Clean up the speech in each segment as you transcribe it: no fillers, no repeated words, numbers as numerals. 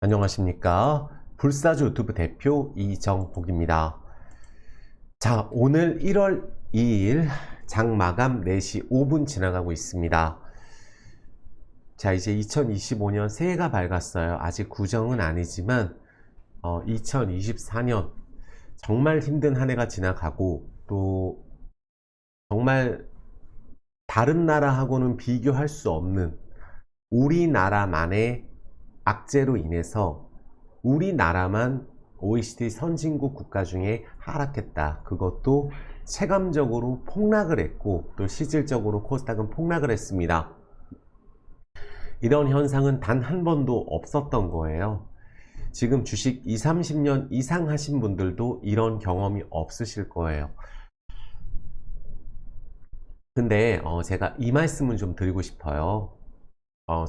안녕하십니까. 불사조 유튜브 대표 이정복입니다. 자, 오늘 1월 2일 장 마감 4시 5분 지나가고 있습니다. 자, 이제 2025년 새해가 밝았어요. 아직 구정은 아니지만 2024년 정말 힘든 한 해가 지나가고, 또 정말 다른 나라하고는 비교할 수 없는 우리나라만의 악재로 인해서 우리나라만 OECD 선진국 국가 중에 하락했다. 그것도 체감적으로 폭락을 했고, 또 실질적으로 코스닥은 폭락을 했습니다. 이런 현상은 단 한 번도 없었던 거예요. 지금 주식 20, 30년 이상 하신 분들도 이런 경험이 없으실 거예요. 근데 제가 이 말씀을 좀 드리고 싶어요.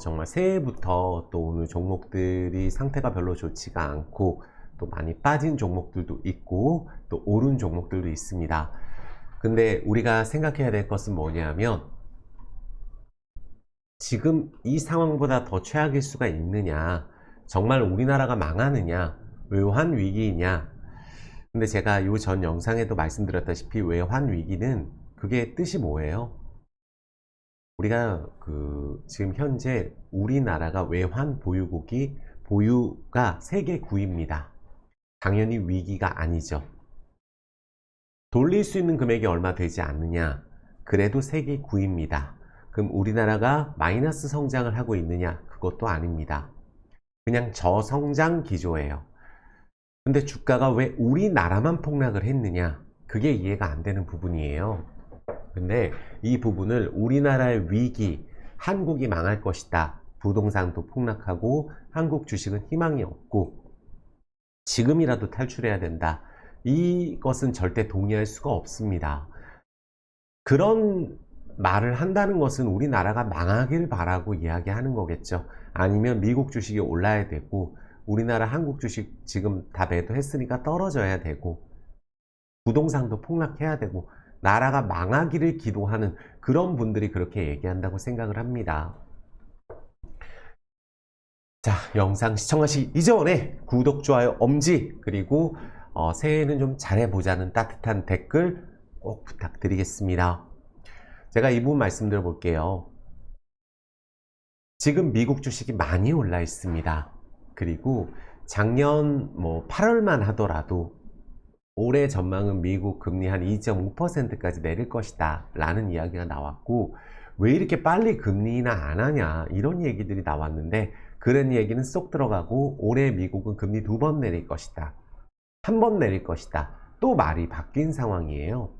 정말 새해부터 또 오늘 종목들이 상태가 별로 좋지가 않고, 또 많이 빠진 종목들도 있고, 또 오른 종목들도 있습니다. 근데 우리가 생각해야 될 것은 뭐냐면, 지금 이 상황보다 더 최악일 수가 있느냐, 정말 우리나라가 망하느냐, 외환 위기이냐. 근데 제가 요 전 영상에도 말씀드렸다시피 외환 위기는 그게 뜻이 뭐예요? 우리가 지금 현재 우리나라가 외환 보유가 세계 9위입니다. 당연히 위기가 아니죠. 돌릴 수 있는 금액이 얼마 되지 않느냐? 그래도 세계 9위입니다. 그럼 우리나라가 마이너스 성장을 하고 있느냐? 그것도 아닙니다. 그냥 저성장 기조예요. 근데 주가가 왜 우리나라만 폭락을 했느냐? 그게 이해가 안 되는 부분이에요. 근데 이 부분을 우리나라의 위기, 한국이 망할 것이다, 부동산도 폭락하고 한국 주식은 희망이 없고 지금이라도 탈출해야 된다, 이것은 절대 동의할 수가 없습니다. 그런 말을 한다는 것은 우리나라가 망하길 바라고 이야기하는 거겠죠. 아니면 미국 주식이 올라야 되고, 우리나라 한국 주식 지금 다 매도했으니까 떨어져야 되고, 부동산도 폭락해야 되고, 나라가 망하기를 기도하는 그런 분들이 그렇게 얘기한다고 생각을 합니다. 자, 영상 시청하시기 이전에 구독, 좋아요, 엄지, 그리고 새해에는 좀 잘해보자는 따뜻한 댓글 꼭 부탁드리겠습니다. 제가 이 부분 말씀드려 볼게요. 지금 미국 주식이 많이 올라 있습니다. 그리고 작년 8월만 하더라도 올해 전망은 미국 금리 한 2.5%까지 내릴 것이다 라는 이야기가 나왔고, 왜 이렇게 빨리 금리 인하 안 하냐 이런 얘기들이 나왔는데, 그런 얘기는 쏙 들어가고 올해 미국은 금리 2번 내릴 것이다, 1번 내릴 것이다, 또 말이 바뀐 상황이에요.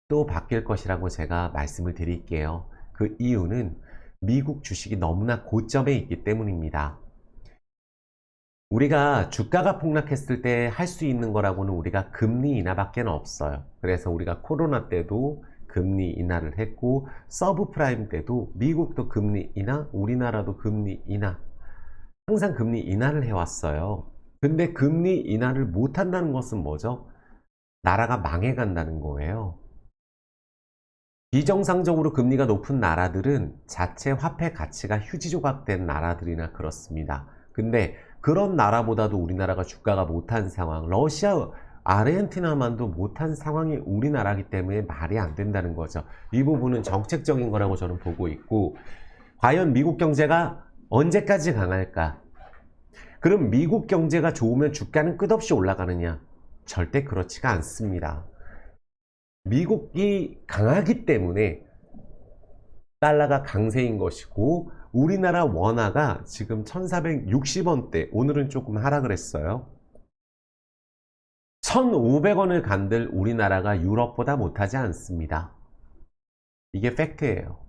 또 바뀔 것이라고 제가 말씀을 드릴게요. 그 이유는 미국 주식이 너무나 고점에 있기 때문입니다. 우리가 주가가 폭락했을 때 할 수 있는 거라고는 우리가 금리 인하밖에 없어요. 그래서 우리가 코로나 때도 금리 인하를 했고, 서브프라임 때도 미국도 금리 인하, 우리나라도 금리 인하, 항상 금리 인하를 해왔어요. 근데 금리 인하를 못한다는 것은 뭐죠? 나라가 망해간다는 거예요. 비정상적으로 금리가 높은 나라들은 자체 화폐 가치가 휴지 조각된 나라들이나 그렇습니다. 근데 그런 나라보다도 우리나라가 주가가 못한 상황, 러시아, 아르헨티나만도 못한 상황이 우리나라이기 때문에 말이 안 된다는 거죠. 이 부분은 정책적인 거라고 저는 보고 있고, 과연 미국 경제가 언제까지 강할까? 그럼 미국 경제가 좋으면 주가는 끝없이 올라가느냐? 절대 그렇지가 않습니다. 미국이 강하기 때문에 달러가 강세인 것이고, 우리나라 원화가 지금 1460원대, 오늘은 조금 하락을 했어요. 1500원을 간들 우리나라가 유럽보다 못하지 않습니다. 이게 팩트예요.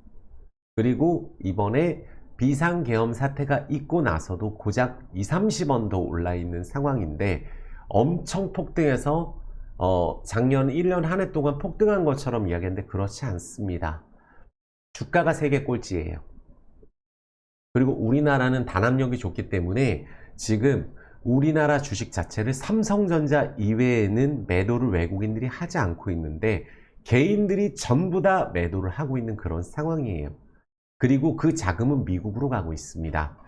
그리고 이번에 비상계엄 사태가 있고 나서도 고작 20, 30원 더 올라 있는 상황인데, 엄청 폭등해서 작년 1년 한 해 동안 폭등한 것처럼 이야기했는데 그렇지 않습니다. 주가가 세계 꼴찌예요. 그리고 우리나라는 단합력이 좋기 때문에 지금 우리나라 주식 자체를 삼성전자 이외에는 매도를 외국인들이 하지 않고 있는데, 개인들이 전부 다 매도를 하고 있는 그런 상황이에요. 그리고 그 자금은 미국으로 가고 있습니다.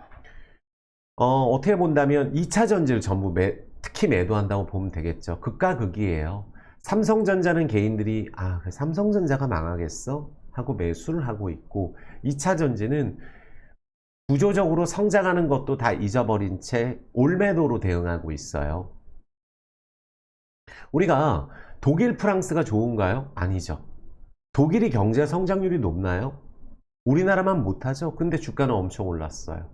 어떻게 본다면 2차 전지를 전부 특히 매도한다고 보면 되겠죠. 극과 극이에요. 삼성전자는 개인들이 그래, 삼성전자가 망하겠어? 하고 매수를 하고 있고 2차 전지는 구조적으로 성장하는 것도 다 잊어버린 채 올매도로 대응하고 있어요. 우리가 독일, 프랑스가 좋은가요? 아니죠. 독일이 경제 성장률이 높나요? 우리나라만 못하죠. 근데 주가는 엄청 올랐어요.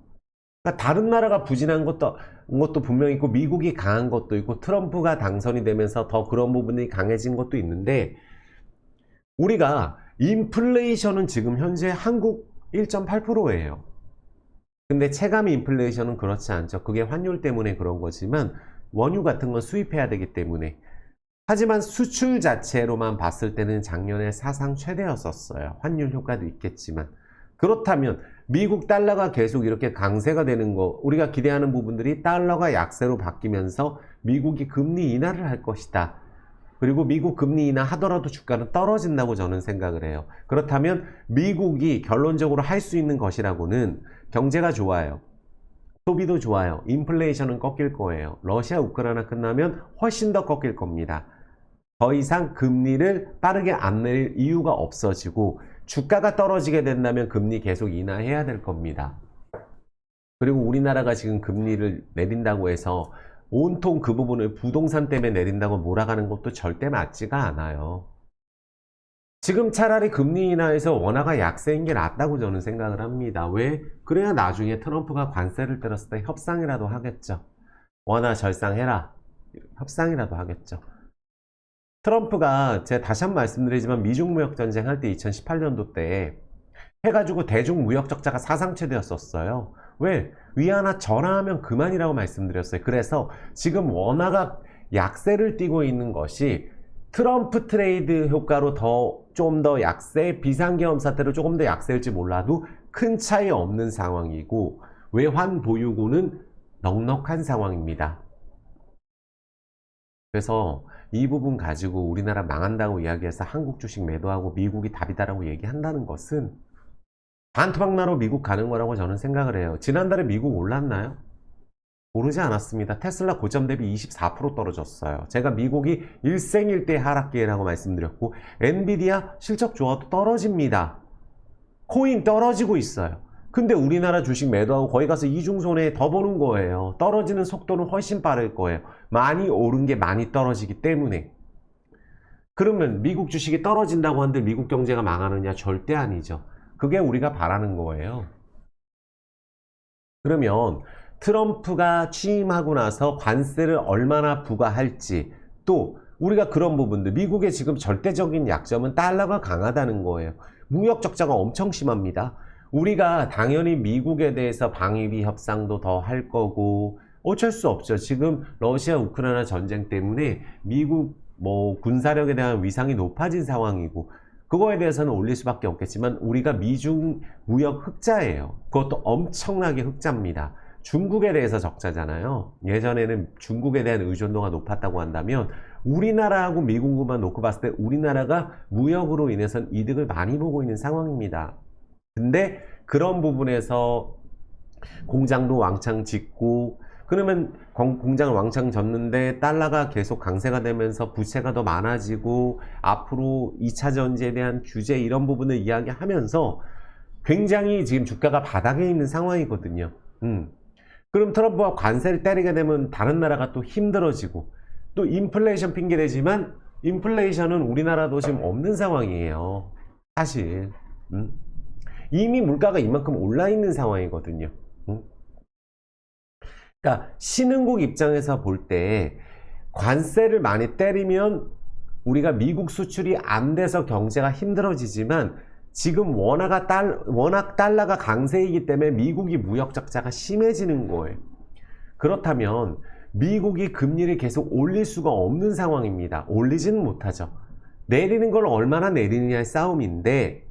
그러니까 다른 나라가 부진한 것도 분명히 있고 미국이 강한 것도 있고 트럼프가 당선이 되면서 더 그런 부분이 강해진 것도 있는데 우리가 인플레이션은 지금 현재 한국 1.8%예요. 근데 체감 인플레이션은 그렇지 않죠. 그게 환율 때문에 그런 거지만 원유 같은 건 수입해야 되기 때문에. 하지만 수출 자체로만 봤을 때는 작년에 사상 최대였었어요. 환율 효과도 있겠지만. 그렇다면 미국 달러가 계속 이렇게 강세가 되는 거, 우리가 기대하는 부분들이 달러가 약세로 바뀌면서 미국이 금리 인하를 할 것이다. 그리고 미국 금리 인하 하더라도 주가는 떨어진다고 저는 생각을 해요. 그렇다면 미국이 결론적으로 할 수 있는 것이라고는 경제가 좋아요. 소비도 좋아요. 인플레이션은 꺾일 거예요. 러시아 우크라이나 끝나면 훨씬 더 꺾일 겁니다. 더 이상 금리를 빠르게 안 내릴 이유가 없어지고 주가가 떨어지게 된다면 금리 계속 인하해야 될 겁니다. 그리고 우리나라가 지금 금리를 내린다고 해서 온통 그 부분을 부동산 때문에 내린다고 몰아가는 것도 절대 맞지가 않아요. 지금 차라리 금리 인하에서 원화가 약세인 게 낫다고 저는 생각을 합니다. 왜? 그래야 나중에 트럼프가 관세를 때렸을 때 협상이라도 하겠죠. 원화 절상해라. 협상이라도 하겠죠. 트럼프가 제가 다시 한번 말씀드리지만 미중 무역 전쟁 할 때 2018년도 때 해가지고 대중 무역 적자가 사상 최대였었어요. 왜? 위안화 전화하면 그만이라고 말씀드렸어요. 그래서 지금 원화가 약세를 띠고 있는 것이 트럼프 트레이드 효과로 좀 더 약세, 비상계엄 사태로 조금 더 약세일지 몰라도 큰 차이 없는 상황이고 외환 보유고는 넉넉한 상황입니다. 그래서 이 부분 가지고 우리나라 망한다고 이야기해서 한국 주식 매도하고 미국이 답이다라고 얘기한다는 것은 반토막나로 미국 가는 거라고 저는 생각을 해요. 지난달에 미국 올랐나요? 오르지 않았습니다. 테슬라 고점 대비 24% 떨어졌어요. 제가 미국이 일생일대 하락기회라고 말씀드렸고 엔비디아 실적 좋아도 떨어집니다. 코인 떨어지고 있어요. 근데 우리나라 주식 매도하고 거기 가서 이중손해 더 보는 거예요. 떨어지는 속도는 훨씬 빠를 거예요. 많이 오른 게 많이 떨어지기 때문에. 그러면 미국 주식이 떨어진다고 한들 미국 경제가 망하느냐? 절대 아니죠. 그게 우리가 바라는 거예요. 그러면 트럼프가 취임하고 나서 관세를 얼마나 부과할지, 또 우리가 그런 부분들, 미국의 지금 절대적인 약점은 달러가 강하다는 거예요. 무역 적자가 엄청 심합니다. 우리가 당연히 미국에 대해서 방위비 협상도 더 할 거고 어쩔 수 없죠. 지금 러시아 우크라이나 전쟁 때문에 미국 군사력에 대한 위상이 높아진 상황이고 그거에 대해서는 올릴 수밖에 없겠지만 우리가 미중 무역 흑자예요. 그것도 엄청나게 흑자입니다. 중국에 대해서 적자잖아요. 예전에는 중국에 대한 의존도가 높았다고 한다면 우리나라하고 미국만 놓고 봤을 때 우리나라가 무역으로 인해서는 이득을 많이 보고 있는 상황입니다. 근데 그런 부분에서 공장도 왕창 짓고 그러면 공장을 왕창 졌는데 달러가 계속 강세가 되면서 부채가 더 많아지고 앞으로 2차 전지에 대한 규제 이런 부분을 이야기하면서 굉장히 지금 주가가 바닥에 있는 상황이거든요. 그럼 트럼프가 관세를 때리게 되면 다른 나라가 또 힘들어지고 또 인플레이션 핑계대지만 인플레이션은 우리나라도 지금 없는 상황이에요. 사실 이미 물가가 이만큼 올라 있는 상황이거든요. 그러니까 신흥국 입장에서 볼 때 관세를 많이 때리면 우리가 미국 수출이 안 돼서 경제가 힘들어지지만 지금 워낙 달러가 강세이기 때문에 미국이 무역 적자가 심해지는 거예요. 그렇다면 미국이 금리를 계속 올릴 수가 없는 상황입니다. 올리지는 못하죠. 내리는 걸 얼마나 내리느냐의 싸움인데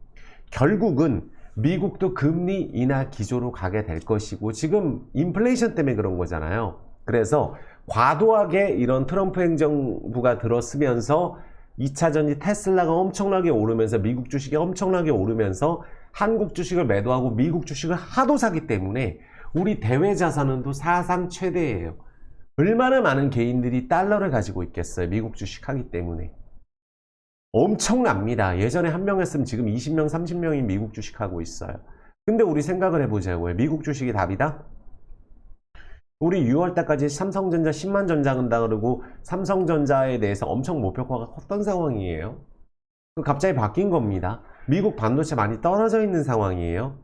결국은 미국도 금리 인하 기조로 가게 될 것이고 지금 인플레이션 때문에 그런 거잖아요. 그래서 과도하게 이런 트럼프 행정부가 들어서면서 2차 전지 테슬라가 엄청나게 오르면서 미국 주식이 엄청나게 오르면서 한국 주식을 매도하고 미국 주식을 하도 사기 때문에 우리 대외 자산은도 사상 최대예요. 얼마나 많은 개인들이 달러를 가지고 있겠어요. 미국 주식 하기 때문에. 엄청납니다. 예전에 한 명 했으면 지금 20명, 30명이 미국 주식 하고 있어요. 근데 우리 생각을 해보자고요. 미국 주식이 답이다? 우리 6월달까지 삼성전자 10만 전자 건다 그러고 삼성전자에 대해서 엄청 목표가가 컸던 상황이에요. 갑자기 바뀐 겁니다. 미국 반도체 많이 떨어져 있는 상황이에요.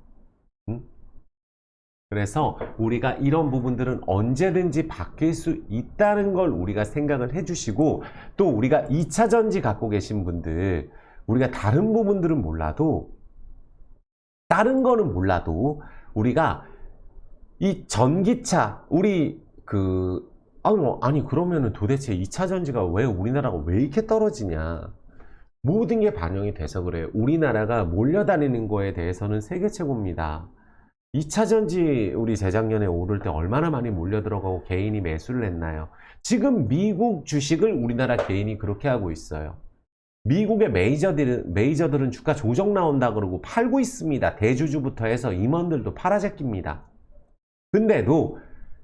그래서 우리가 이런 부분들은 언제든지 바뀔 수 있다는 걸 우리가 생각을 해주시고, 또 우리가 2차전지 갖고 계신 분들, 우리가 다른 부분들은 몰라도, 다른 거는 몰라도 우리가 이 전기차, 우리 아니 그러면은 도대체 2차전지가 왜 우리나라가 왜 이렇게 떨어지냐. 모든 게 반영이 돼서 그래요. 우리나라가 몰려다니는 거에 대해서는 세계 최고입니다. 2차전지 우리 재작년에 오를 때 얼마나 많이 몰려들어가고 개인이 매수를 했나요? 지금 미국 주식을 우리나라 개인이 그렇게 하고 있어요. 미국의 메이저들은 주가 조정 나온다 그러고 팔고 있습니다. 대주주부터 해서 임원들도 팔아제낍니다. 근데도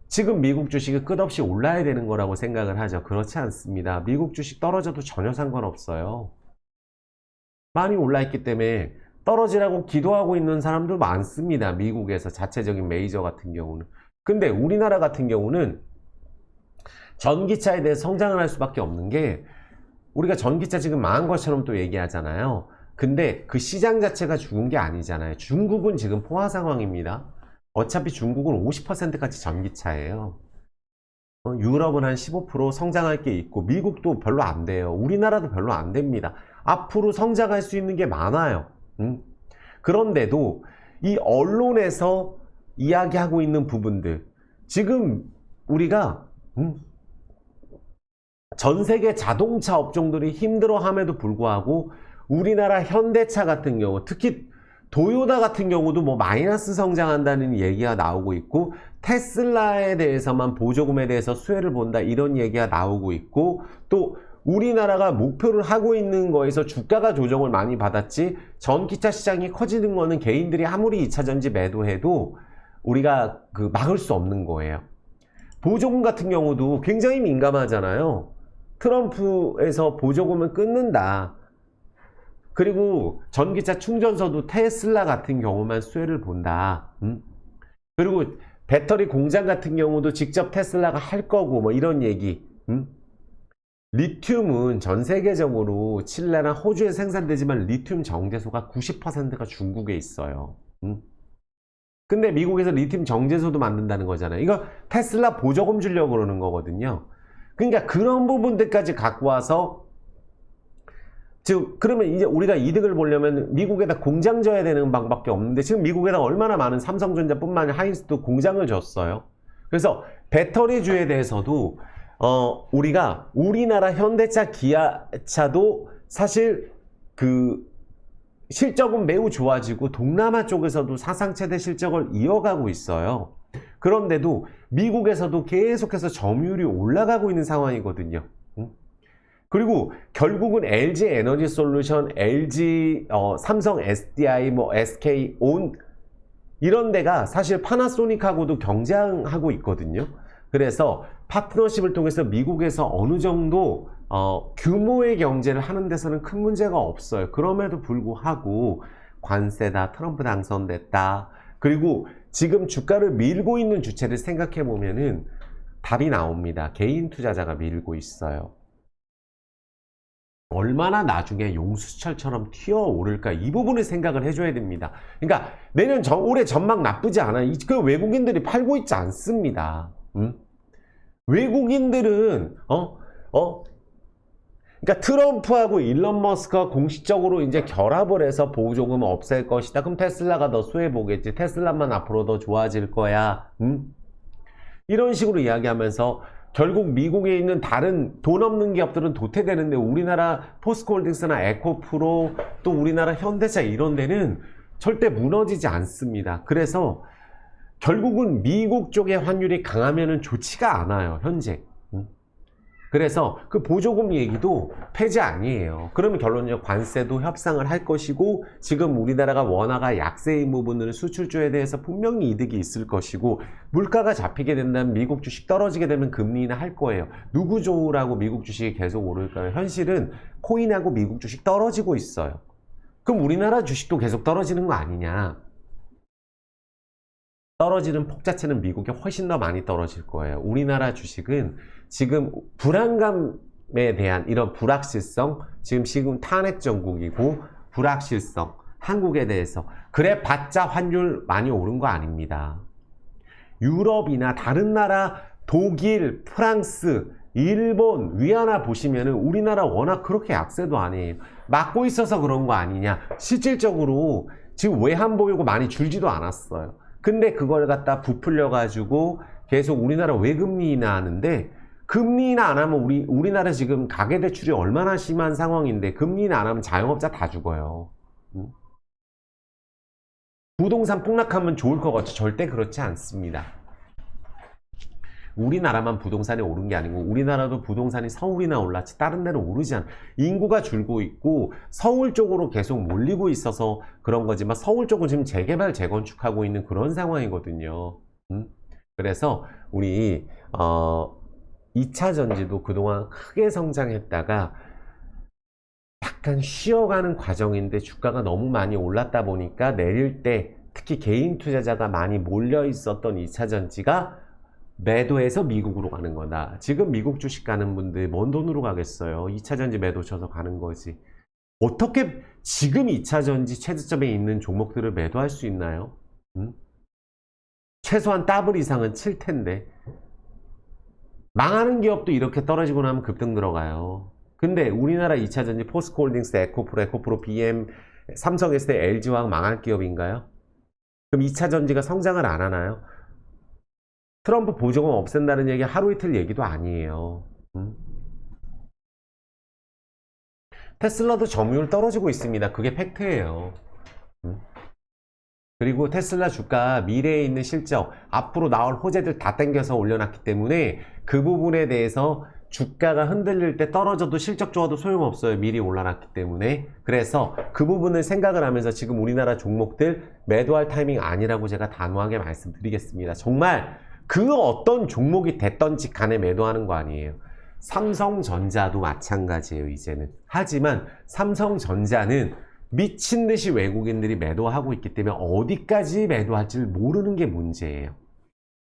지금 미국 주식이 끝없이 올라야 되는 거라고 생각을 하죠. 그렇지 않습니다. 미국 주식 떨어져도 전혀 상관없어요. 많이 올라있기 때문에 떨어지라고 기도하고 있는 사람도 많습니다. 미국에서 자체적인 메이저 같은 경우는. 근데 우리나라 같은 경우는 전기차에 대해 성장을 할 수밖에 없는 게, 우리가 전기차 지금 망한 것처럼 또 얘기하잖아요. 근데 그 시장 자체가 죽은 게 아니잖아요. 중국은 지금 포화 상황입니다. 어차피 중국은 50%까지 전기차예요. 유럽은 한 15% 성장할 게 있고, 미국도 별로 안 돼요. 우리나라도 별로 안 됩니다. 앞으로 성장할 수 있는 게 많아요. 그런데도 이 언론에서 이야기하고 있는 부분들, 지금 우리가 전 세계 자동차 업종들이 힘들어함에도 불구하고 우리나라 현대차 같은 경우, 특히 도요타 같은 경우도 뭐 마이너스 성장한다는 얘기가 나오고 있고, 테슬라에 대해서만 보조금에 대해서 수혜를 본다 이런 얘기가 나오고 있고, 또 우리나라가 목표를 하고 있는 거에서 주가가 조정을 많이 받았지, 전기차 시장이 커지는 거는 개인들이 아무리 2차전지 매도해도 우리가 막을 수 없는 거예요. 보조금 같은 경우도 굉장히 민감하잖아요. 트럼프에서 보조금을 끊는다. 그리고 전기차 충전소도 테슬라 같은 경우만 수혜를 본다. 그리고 배터리 공장 같은 경우도 직접 테슬라가 할 거고 뭐 이런 얘기. 리튬은 전 세계적으로 칠레나 호주에 생산되지만 리튬 정제소가 90%가 중국에 있어요. 근데 미국에서 리튬 정제소도 만든다는 거잖아요. 이거 테슬라 보조금 주려고 그러는 거거든요. 그러니까 그런 부분들까지 갖고 와서, 즉 그러면 이제 우리가 이득을 보려면 미국에다 공장 져야 되는 방법밖에 없는데, 지금 미국에다 얼마나 많은 삼성전자뿐만 아니라 하이닉스도 공장을 졌어요. 그래서 배터리주에 대해서도 우리가 우리나라 현대차, 기아차도 사실 실적은 매우 좋아지고 동남아 쪽에서도 사상 최대 실적을 이어가고 있어요. 그런데도 미국에서도 계속해서 점유율이 올라가고 있는 상황이거든요. 그리고 결국은 LG 에너지 솔루션, LG, 삼성 SDI, 뭐 SK 온 이런 데가 사실 파나소닉하고도 경쟁하고 있거든요. 그래서 파트너십을 통해서 미국에서 어느 정도 규모의 경제를 하는 데서는 큰 문제가 없어요. 그럼에도 불구하고 관세다, 트럼프 당선됐다, 그리고 지금 주가를 밀고 있는 주체를 생각해 보면은 답이 나옵니다. 개인 투자자가 밀고 있어요. 얼마나 나중에 용수철처럼 튀어오를까, 이 부분을 생각을 해줘야 됩니다. 그러니까 내년 올해 전망 나쁘지 않아요. 그 외국인들이 팔고 있지 않습니다. 외국인들은 그러니까 트럼프하고 일론 머스크가 공식적으로 이제 결합을 해서 보조금 없앨 것이다. 그럼 테슬라가 더 수혜 보겠지. 테슬라만 앞으로 더 좋아질 거야. 이런 식으로 이야기하면서 결국 미국에 있는 다른 돈 없는 기업들은 도태되는데, 우리나라 포스코홀딩스나 에코프로, 또 우리나라 현대차 이런 데는 절대 무너지지 않습니다. 그래서 결국은 미국 쪽의 환율이 강하면은 좋지가 않아요, 현재. 그래서 그 보조금 얘기도 폐지 아니에요. 그러면 결론적으로 관세도 협상을 할 것이고, 지금 우리나라가 원화가 약세인 부분은 수출주에 대해서 분명히 이득이 있을 것이고, 물가가 잡히게 된다면 미국 주식 떨어지게 되면 금리 인하 할 거예요. 누구 좋으라고 미국 주식이 계속 오를까요? 현실은 코인하고 미국 주식 떨어지고 있어요. 그럼 우리나라 주식도 계속 떨어지는 거 아니냐? 떨어지는 폭 자체는 미국이 훨씬 더 많이 떨어질 거예요. 우리나라 주식은 지금 불안감에 대한 이런 불확실성, 지금 탄핵 정국이고 불확실성, 한국에 대해서 그래 봤자 환율 많이 오른 거 아닙니다. 유럽이나 다른 나라, 독일, 프랑스, 일본, 위안화 보시면은 우리나라 워낙 그렇게 약세도 아니에요. 막고 있어서 그런 거 아니냐. 실질적으로 지금 외환 보유고 많이 줄지도 않았어요. 근데 그걸 갖다 부풀려 가지고 계속 우리나라 왜 금리 인하 하는데, 금리 인하 안 하면 우리나라 지금 가계대출이 얼마나 심한 상황인데 금리 인하 안 하면 자영업자 다 죽어요. 부동산 폭락하면 좋을 것 같죠? 절대 그렇지 않습니다. 우리나라만 부동산이 오른 게 아니고 우리나라도 부동산이 서울이나 올랐지 다른 데는 오르지 않아. 인구가 줄고 있고 서울 쪽으로 계속 몰리고 있어서 그런 거지만 서울 쪽은 지금 재개발 재건축하고 있는 그런 상황이거든요. 그래서 우리 2차 전지도 그동안 크게 성장했다가 약간 쉬어가는 과정인데 주가가 너무 많이 올랐다 보니까 내릴 때 특히 개인 투자자가 많이 몰려 있었던 2차 전지가 매도해서 미국으로 가는 거다. 지금 미국 주식 가는 분들 뭔 돈으로 가겠어요? 2차 전지 매도 쳐서 가는 거지. 어떻게 지금 2차 전지 최저점에 있는 종목들을 매도할 수 있나요? 최소한 더블 이상은 칠 텐데. 망하는 기업도 이렇게 떨어지고 나면 급등 들어가요. 근데 우리나라 2차 전지 포스코홀딩스, 에코프로, BM, 삼성, ST, LG화학 망할 기업인가요? 그럼 2차 전지가 성장을 안 하나요? 트럼프 보조금 없앤다는 얘기 하루 이틀 얘기도 아니에요. 테슬라도 점유율 떨어지고 있습니다. 그게 팩트예요. 그리고 테슬라 주가 미래에 있는 실적, 앞으로 나올 호재들 다 땡겨서 올려놨기 때문에 그 부분에 대해서 주가가 흔들릴 때 떨어져도 실적 좋아도 소용없어요. 미리 올라놨기 때문에. 그래서 그 부분을 생각을 하면서 지금 우리나라 종목들 매도할 타이밍 아니라고 제가 단호하게 말씀드리겠습니다. 정말 그 어떤 종목이 됐던지 간에 매도하는 거 아니에요. 삼성전자도 마찬가지예요, 이제는. 하지만 삼성전자는 미친 듯이 외국인들이 매도하고 있기 때문에 어디까지 매도할지 모르는 게 문제예요.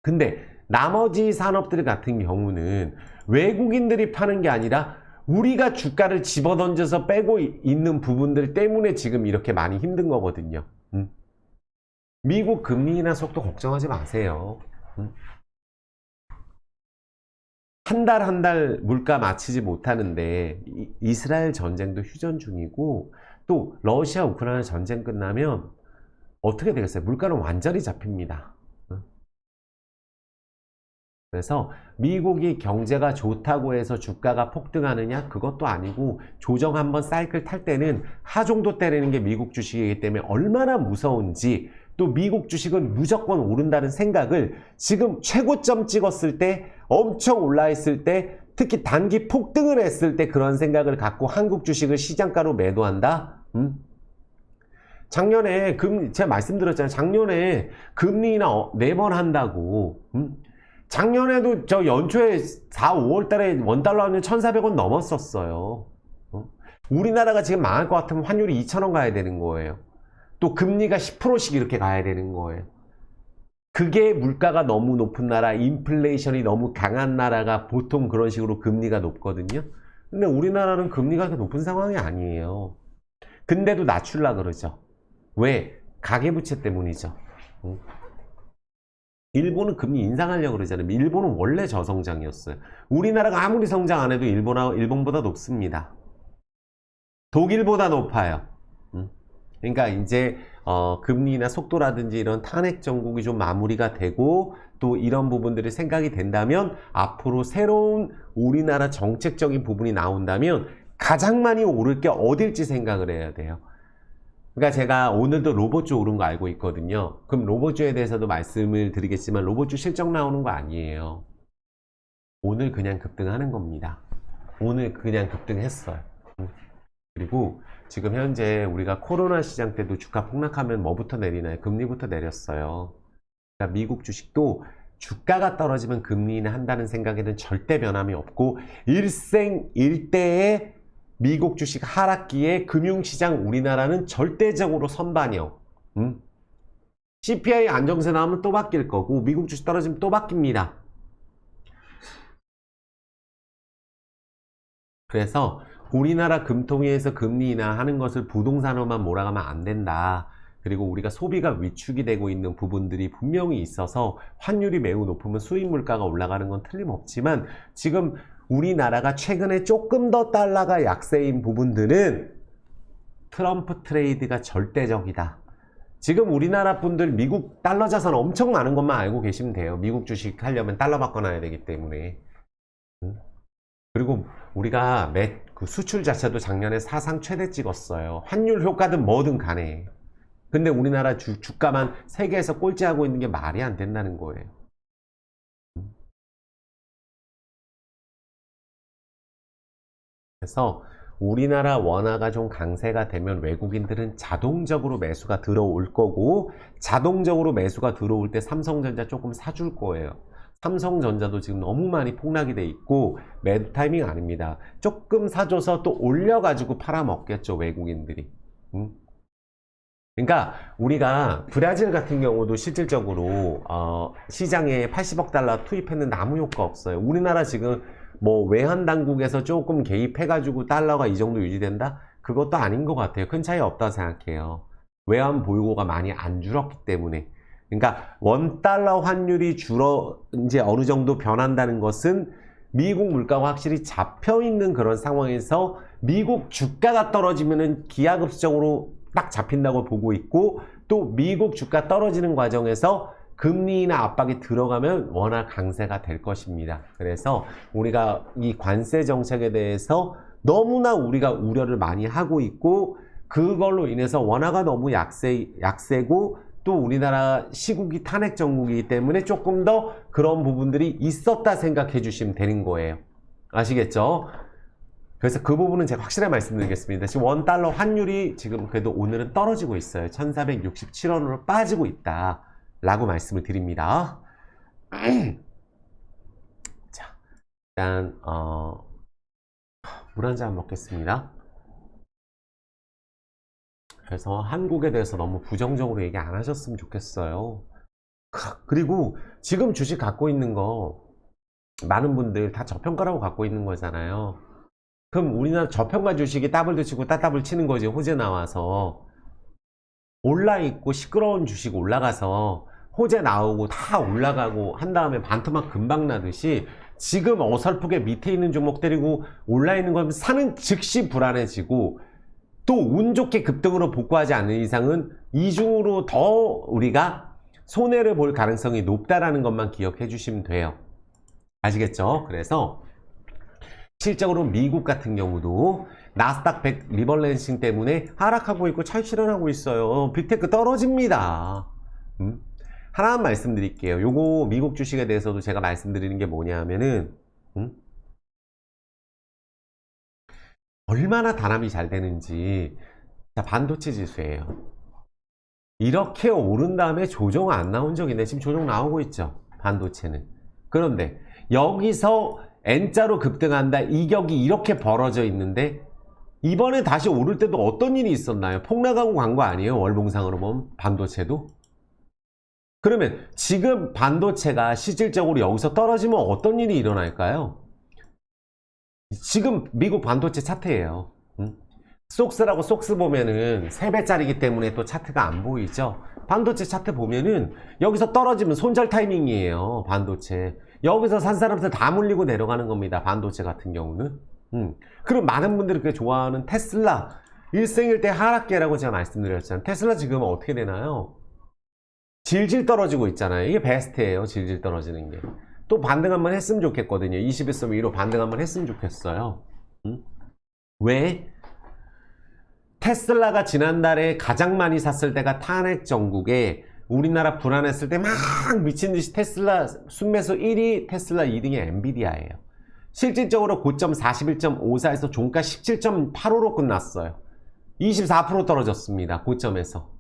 근데 나머지 산업들 같은 경우는 외국인들이 파는 게 아니라 우리가 주가를 집어던져서 빼고 있는 부분들 때문에 지금 이렇게 많이 힘든 거거든요. 미국 금리 인하 속도 걱정하지 마세요. 한 달 물가 맞추지 못하는데 이스라엘 전쟁도 휴전 중이고 또 러시아 우크라이나 전쟁 끝나면 어떻게 되겠어요? 물가는 완전히 잡힙니다. 그래서 미국이 경제가 좋다고 해서 주가가 폭등하느냐? 그것도 아니고 조정 한번 사이클 탈 때는 하정도 때리는 게 미국 주식이기 때문에 얼마나 무서운지, 또 미국 주식은 무조건 오른다는 생각을 지금 최고점 찍었을 때, 엄청 올라있을 때, 특히 단기 폭등을 했을 때 그런 생각을 갖고 한국 주식을 시장가로 매도한다? 작년에 제가 말씀드렸잖아요. 작년에 금리 인하 4번 한다고. 작년에도 저 연초에 4, 5월 달에 원달러는 1,400원 넘었었어요. 우리나라가 지금 망할 것 같으면 환율이 2,000원 가야 되는 거예요. 또 금리가 10%씩 이렇게 가야 되는 거예요. 그게 물가가 너무 높은 나라, 인플레이션이 너무 강한 나라가 보통 그런 식으로 금리가 높거든요. 근데 우리나라는 금리가 그렇게 높은 상황이 아니에요. 근데도 낮추려고 그러죠. 왜? 가계부채 때문이죠. 일본은 금리 인상하려고 그러잖아요. 일본은 원래 저성장이었어요. 우리나라가 아무리 성장 안 해도 일본보다 높습니다. 독일보다 높아요. 그러니까 이제 금리나 속도라든지 이런 탄핵 정국이 좀 마무리가 되고 또 이런 부분들이 생각이 된다면 앞으로 새로운 우리나라 정책적인 부분이 나온다면 가장 많이 오를 게 어딜지 생각을 해야 돼요. 그러니까 제가 오늘도 로봇주 오른 거 알고 있거든요. 그럼 로봇주에 대해서도 말씀을 드리겠지만 로봇주 실적 나오는 거 아니에요. 오늘 그냥 급등하는 겁니다. 오늘 그냥 급등했어요. 그리고 지금 현재 우리가 코로나 시장 때도 주가 폭락하면 뭐부터 내리나요? 금리부터 내렸어요. 그러니까 미국 주식도 주가가 떨어지면 금리는 한다는 생각에는 절대 변함이 없고, 일생일대의 미국 주식 하락기에 금융시장 우리나라는 절대적으로 선반영. CPI 안정세 나오면 또 바뀔 거고, 미국 주식 떨어지면 또 바뀝니다. 그래서 우리나라 금통위에서 금리 인하하는 것을 부동산으로만 몰아가면 안 된다. 그리고 우리가 소비가 위축이 되고 있는 부분들이 분명히 있어서 환율이 매우 높으면 수입 물가가 올라가는 건 틀림없지만, 지금 우리나라가 최근에 조금 더 달러가 약세인 부분들은 트럼프 트레이드가 절대적이다. 지금 우리나라 분들 미국 달러 자산 엄청 많은 것만 알고 계시면 돼요. 미국 주식 하려면 달러 바꿔놔야 되기 때문에. 그리고 우리가 그 수출 자체도 작년에 사상 최대 찍었어요. 환율 효과든 뭐든 간에. 근데 우리나라 주가만 세계에서 꼴찌하고 있는 게 말이 안 된다는 거예요. 그래서 우리나라 원화가 좀 강세가 되면 외국인들은 자동적으로 매수가 들어올 거고, 자동적으로 매수가 들어올 때 삼성전자 조금 사줄 거예요. 삼성전자도 지금 너무 많이 폭락이 돼 있고 매도 타이밍 아닙니다. 조금 사줘서 또 올려가지고 팔아먹겠죠, 외국인들이. 그러니까 우리가 브라질 같은 경우도 실질적으로 시장에 80억 달러 투입했는데 아무 효과 없어요. 우리나라 지금 뭐 외환 당국에서 조금 개입해가지고 달러가 이 정도 유지된다? 그것도 아닌 것 같아요. 큰 차이 없다고 생각해요. 외환 보유고가 많이 안 줄었기 때문에. 그러니까 원달러 환율이 이제 어느 정도 변한다는 것은 미국 물가가 확실히 잡혀 있는 그런 상황에서 미국 주가가 떨어지면은 기하급수적으로 딱 잡힌다고 보고 있고, 또 미국 주가 떨어지는 과정에서 금리 인하 압박이 들어가면 워낙 강세가 될 것입니다. 그래서 우리가 이 관세 정책에 대해서 너무나 우리가 우려를 많이 하고 있고, 그걸로 인해서 원화가 너무 약세고 또 우리나라 시국이 탄핵 정국이기 때문에 조금 더 그런 부분들이 있었다 생각해 주시면 되는 거예요. 아시겠죠? 그래서 그 부분은 제가 확실하게 말씀드리겠습니다. 지금 원달러 환율이 지금 그래도 오늘은 떨어지고 있어요. 1467원으로 빠지고 있다 라고 말씀을 드립니다. 자, 일단 물 한 잔 먹겠습니다. 그래서 한국에 대해서 너무 부정적으로 얘기 안 하셨으면 좋겠어요. 그리고 지금 주식 갖고 있는 거 많은 분들 다 저평가라고 갖고 있는 거잖아요. 그럼 우리나라 저평가 주식이 따블도 치고 따따블 치는 거지. 호재 나와서 올라있고 시끄러운 주식 올라가서 호재 나오고 다 올라가고 한 다음에 반토막 금방 나듯이, 지금 어설프게 밑에 있는 종목 때리고 올라있는 건 사는 즉시 불안해지고, 또 운 좋게 급등으로 복구하지 않는 이상은 이중으로 더 우리가 손해를 볼 가능성이 높다라는 것만 기억해 주시면 돼요. 아시겠죠? 그래서 실적으로 미국 같은 경우도 나스닥 100 리밸런싱 때문에 하락하고 있고 차익 실현하고 있어요. 빅테크 떨어집니다. 하나만 말씀드릴게요. 요거 미국 주식에 대해서도 제가 말씀드리는 게 뭐냐면은 얼마나 단합이 잘 되는지. 자, 반도체 지수예요. 이렇게 오른 다음에 조정 안 나온 적이 있네. 지금 조정 나오고 있죠, 반도체는. 그런데 여기서 N자로 급등한다, 이격이 이렇게 벌어져 있는데 이번에 다시 오를 때도 어떤 일이 있었나요? 폭락하고 간 거 아니에요? 월봉상으로 보면 반도체도. 그러면 지금 반도체가 실질적으로 여기서 떨어지면 어떤 일이 일어날까요? 지금 미국 반도체 차트예요. 속스라고 속스 보면은 3배짜리기 때문에 또 차트가 안 보이죠. 반도체 차트 보면은 여기서 떨어지면 손절 타이밍이에요. 반도체 여기서 산 사람들 다 물리고 내려가는 겁니다. 반도체 같은 경우는. 그럼 많은 분들이 그렇게 좋아하는 테슬라, 일생일대 하락계라고 제가 말씀드렸잖아요. 테슬라 지금 어떻게 되나요? 질질 떨어지고 있잖아요. 이게 베스트예요, 질질 떨어지는 게. 또 반등 한번 했으면 좋겠거든요. 21.2로 위로 반등 한번 했으면 좋겠어요. 왜? 테슬라가 지난달에 가장 많이 샀을 때가 탄핵 정국에 우리나라 불안했을 때 막 미친듯이 테슬라 순매수 1위, 테슬라 2등이 엔비디아예요. 실질적으로 고점 41.54에서 종가 17.85로 끝났어요. 24% 떨어졌습니다. 고점에서.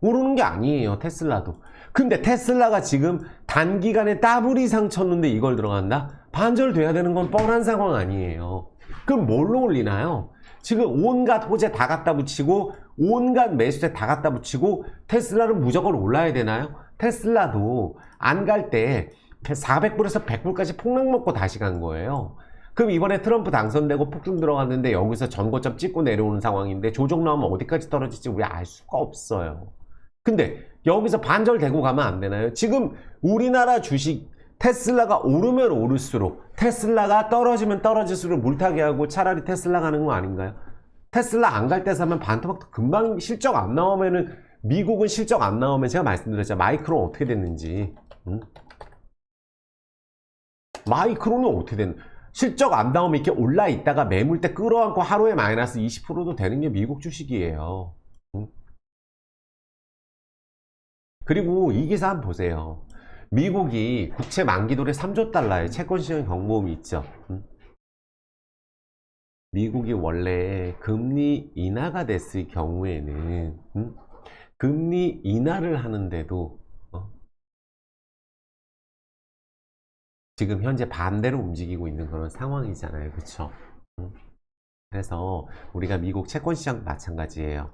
오르는 게 아니에요, 테슬라도. 근데 테슬라가 지금 단기간에 더블 이상 쳤는데 이걸 들어간다? 반절돼야 되는 건 뻔한 상황 아니에요. 그럼 뭘로 올리나요? 지금 온갖 호재 다 갖다 붙이고 온갖 매수세 다 갖다 붙이고 테슬라는 무조건 올라야 되나요? 테슬라도 안 갈 때 400불에서 100불까지 폭락 먹고 다시 간 거예요. 그럼 이번에 트럼프 당선되고 폭등 들어갔는데 여기서 전고점 찍고 내려오는 상황인데 조정 나오면 어디까지 떨어질지 우리 알 수가 없어요. 근데 여기서 반절되고 가면 안 되나요? 지금 우리나라 주식 테슬라가 오르면 오를수록 테슬라가 떨어지면 떨어질수록 물타기 하고 차라리 테슬라 가는 거 아닌가요? 테슬라 안 갈 때 사면 반토막 금방 실적 안 나오면은 미국은 실적 안 나오면 제가 말씀드렸죠. 마이크론 어떻게 됐는지. 마이크론은 어떻게 됐는지. 실적 안 나오면 이렇게 올라 있다가 매물대 끌어안고 하루에 마이너스 20%도 되는 게 미국 주식이에요. 그리고 이 기사 한번 보세요. 미국이 국채 만기도래 3조 달러의 채권시장 경고음이 있죠. 미국이 원래 금리 인하가 됐을 경우에는 금리 인하를 하는데도 지금 현재 반대로 움직이고 있는 그런 상황이잖아요. 그쵸? 그래서 우리가 미국 채권시장 마찬가지예요.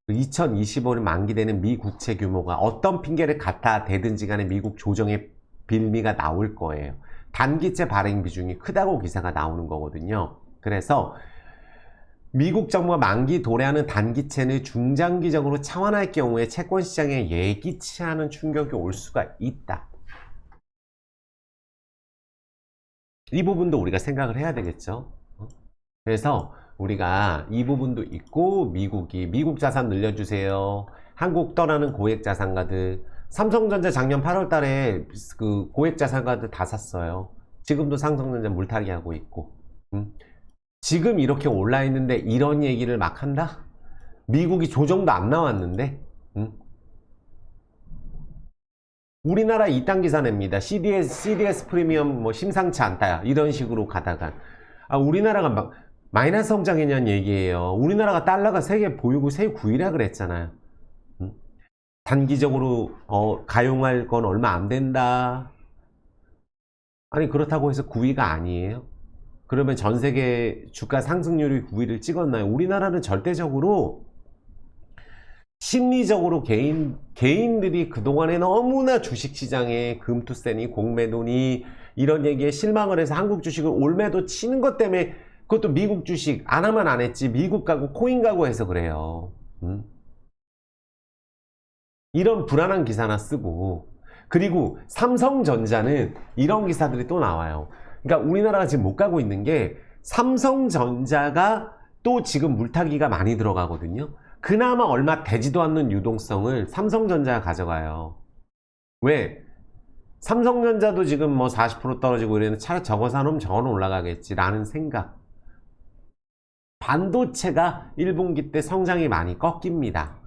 2025년 만기되는 미 국채 규모가 어떤 핑계를 갖다 대든지 간에 미국 조정의 빌미가 나올 거예요. 단기채 발행 비중이 크다고 기사가 나오는 거거든요. 그래서 미국 정부가 만기 도래하는 단기채는 중장기적으로 차환할 경우에 채권시장에 예기치 않은 충격이 올 수가 있다. 이 부분도 우리가 생각을 해야 되겠죠. 그래서 우리가 이 부분도 있고 미국이 미국 자산 늘려주세요. 한국 떠나는 고액 자산가들 삼성전자 작년 8월 달에 그 고액 자산가들 다 샀어요. 지금도 삼성전자 물타기 하고 있고 지금 이렇게 올라 있는데 이런 얘기를 막 한다? 미국이 조정도 안 나왔는데 우리나라 이딴 기사 냅니다. CDS 프리미엄 뭐 심상치 않다 이런 식으로 가다가 우리나라가 막 마이너스 성장이냐는 얘기예요. 우리나라가 달러가 세계 보유고 세계 9위라 그랬잖아요. 단기적으로 가용할 건 얼마 안 된다. 아니 그렇다고 해서 9위가 아니에요. 그러면 전 세계 주가 상승률이 9위를 찍었나요? 우리나라는 절대적으로 심리적으로 개인들이 그동안에 너무나 주식시장에 금투세니 공매도니 이런 얘기에 실망을 해서 한국 주식을 올매도 치는 것 때문에 그것도 미국 주식 안 하면 안 했지 미국 가고 코인 가고 해서 그래요. 이런 불안한 기사나 쓰고 그리고 삼성전자는 이런 기사들이 또 나와요. 그러니까 우리나라가 지금 못 가고 있는 게 삼성전자가 또 지금 물타기가 많이 들어가거든요. 그나마 얼마 되지도 않는 유동성을 삼성전자가 가져가요. 왜? 삼성전자도 지금 뭐 40% 떨어지고 이랬는데 차라리 저거 사놓으면 저거는 올라가겠지 라는 생각. 반도체가 1분기 때 성장이 많이 꺾입니다.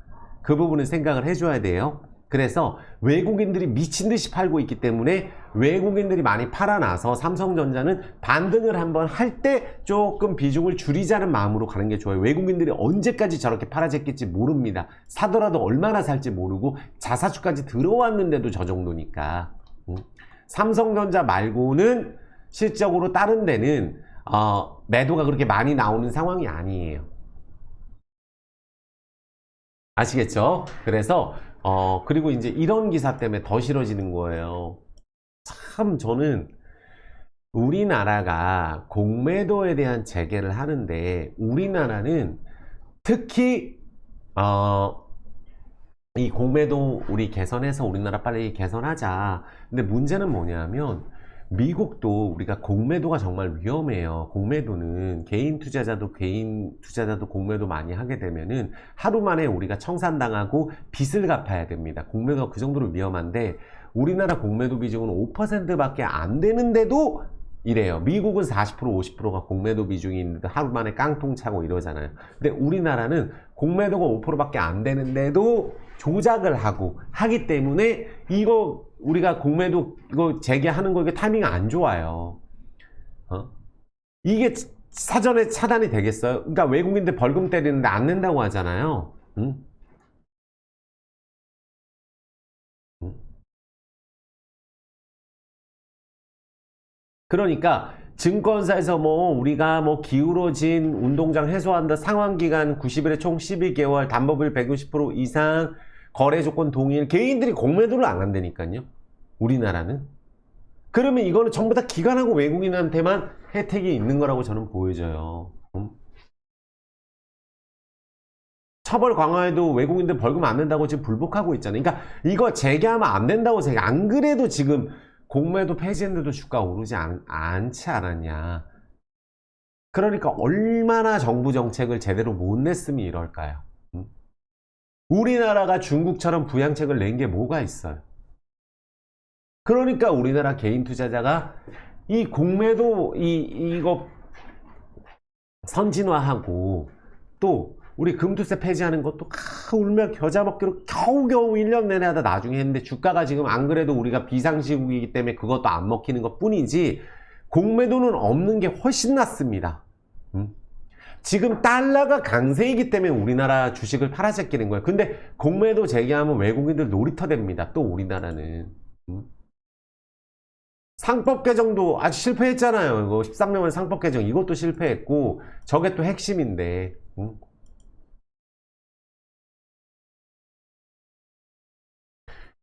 그 부분은 생각을 해줘야 돼요. 그래서 외국인들이 미친듯이 팔고 있기 때문에 외국인들이 많이 팔아놔서 삼성전자는 반등을 한번 할 때 조금 비중을 줄이자는 마음으로 가는 게 좋아요. 외국인들이 언제까지 저렇게 팔아jes겠지 모릅니다. 사더라도 얼마나 살지 모르고 자사주까지 들어왔는데도 저 정도니까. 삼성전자 말고는 실적으로 다른 데는 매도가 그렇게 많이 나오는 상황이 아니에요. 아시겠죠? 그래서 그리고 이제 이런 기사 때문에 더 싫어지는 거예요. 참 저는 우리나라가 공매도에 대한 재개를 하는데 우리나라는 특히 이 공매도 우리 개선해서 우리나라 빨리 개선하자. 근데 문제는 뭐냐면 미국도 우리가 공매도가 정말 위험해요. 공매도는 개인 투자자도 공매도 많이 하게 되면은 하루 만에 우리가 청산당하고 빚을 갚아야 됩니다. 공매도가 그 정도로 위험한데 우리나라 공매도 비중은 5%밖에 안 되는데도 이래요. 미국은 40% 50%가 공매도 비중이 있는데 하루 만에 깡통 차고 이러잖아요. 근데 우리나라는 공매도가 5%밖에 안 되는데도 조작을 하고 하기 때문에 이거 우리가 공매도 이거 재개하는 거 이게 타이밍이 안 좋아요. 이게 사전에 차단이 되겠어요? 그러니까 외국인들 벌금 때리는데 안 낸다고 하잖아요. 응? 응? 그러니까 증권사에서 뭐 우리가 뭐 기울어진 운동장 해소한다 상환기간 90일에 총 12개월 담보비율 160% 이상 거래 조건 동일 개인들이 공매도를 안 한다니까요. 우리나라는. 그러면 이거는 전부 다 기관하고 외국인한테만 혜택이 있는 거라고 저는 보여져요. 처벌 강화해도 외국인들 벌금 안 낸다고 지금 불복하고 있잖아요. 그러니까 이거 재개하면 안 된다고 생각. 안 그래도 지금 공매도 폐지했는데도 주가 오르지 않지 않았냐. 그러니까 얼마나 정부 정책을 제대로 못 냈으면 이럴까요? 우리나라가 중국처럼 부양책을 낸 게 뭐가 있어요? 그러니까 우리나라 개인 투자자가 이 공매도 이거 선진화하고 또 우리 금투세 폐지하는 것도 울며 겨자 먹기로 겨우겨우 1년 내내 하다 나중에 했는데 주가가 지금 안 그래도 우리가 비상시국이기 때문에 그것도 안 먹히는 것 뿐이지 공매도는 없는 게 훨씬 낫습니다. 지금 달러가 강세이기 때문에 우리나라 주식을 팔아제끼는 거예요. 근데 공매도 재개하면 외국인들 놀이터 됩니다. 또 우리나라는. 상법 개정도 아주 실패했잖아요. 이거 13년만 상법 개정 이것도 실패했고 저게 또 핵심인데.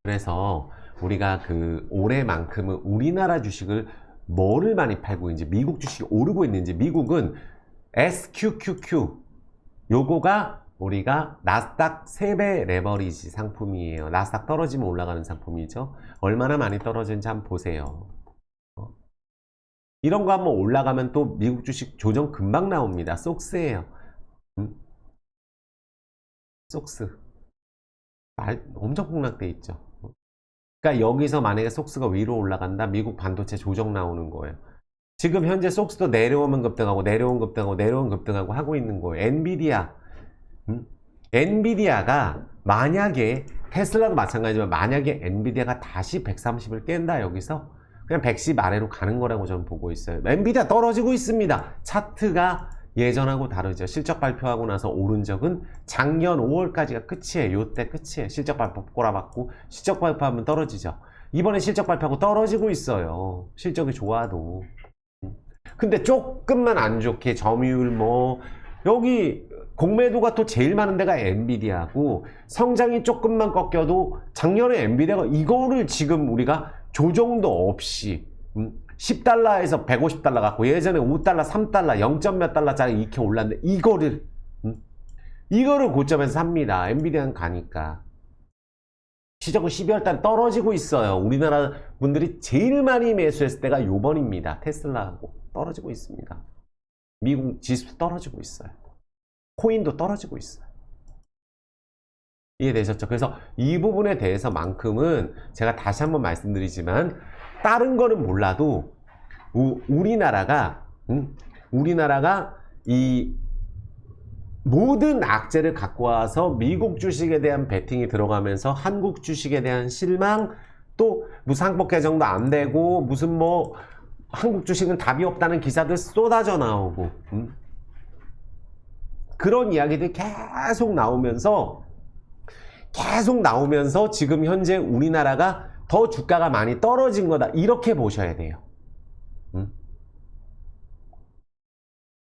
그래서 우리가 그 올해만큼은 우리나라 주식을 뭐를 많이 팔고 있는지 미국 주식이 오르고 있는지 미국은 SQQQ 요거가 우리가 나스닥 3배 레버리지 상품이에요. 나스닥 떨어지면 올라가는 상품이죠. 얼마나 많이 떨어지는지 한번 보세요. 이런 거 한번 올라가면 또 미국 주식 조정 금방 나옵니다. 속스예요. 속스 엄청 폭락돼 있죠. 그러니까 여기서 만약에 속스가 위로 올라간다 미국 반도체 조정 나오는 거예요. 지금 현재 속스도 내려오면 급등하고 내려오면 급등하고 내려오면 급등하고 하고 있는 거예요. 엔비디아 엔비디아가 만약에 테슬라도 마찬가지지만 만약에 엔비디아가 다시 130을 깬다 여기서 그냥 110 아래로 가는 거라고 저는 보고 있어요. 엔비디아 떨어지고 있습니다. 차트가 예전하고 다르죠. 실적 발표하고 나서 오른 적은 작년 5월까지가 끝이에요. 요때 끝이에요. 실적 발표 꼬라박고 실적 발표하면 떨어지죠. 이번에 실적 발표하고 떨어지고 있어요. 실적이 좋아도. 근데 조금만 안 좋게 점유율 뭐 여기 공매도가 또 제일 많은 데가 엔비디아고 성장이 조금만 꺾여도 작년에 엔비디아가 이거를 지금 우리가 조정도 없이 10달러에서 150달러 갖고 예전에 5달러, 3달러, 0점 몇 달러짜리 이렇게 올랐는데 이거를 고점에서 삽니다. 엔비디아는 가니까. 시적은 12월 달에 떨어지고 있어요. 우리나라 분들이 제일 많이 매수했을 때가 요번입니다. 테슬라하고 떨어지고 있습니다. 미국 지수 떨어지고 있어요. 코인도 떨어지고 있어요. 이해되셨죠? 그래서 이 부분에 대해서만큼은 제가 다시 한번 말씀드리지만 다른 거는 몰라도 우리나라가 이 모든 악재를 갖고 와서 미국 주식에 대한 베팅이 들어가면서 한국 주식에 대한 실망 또 무슨 상법 개정도 안 되고 무슨 뭐 한국 주식은 답이 없다는 기사들 쏟아져 나오고 그런 이야기들이 계속 나오면서 지금 현재 우리나라가 더 주가가 많이 떨어진 거다 이렇게 보셔야 돼요.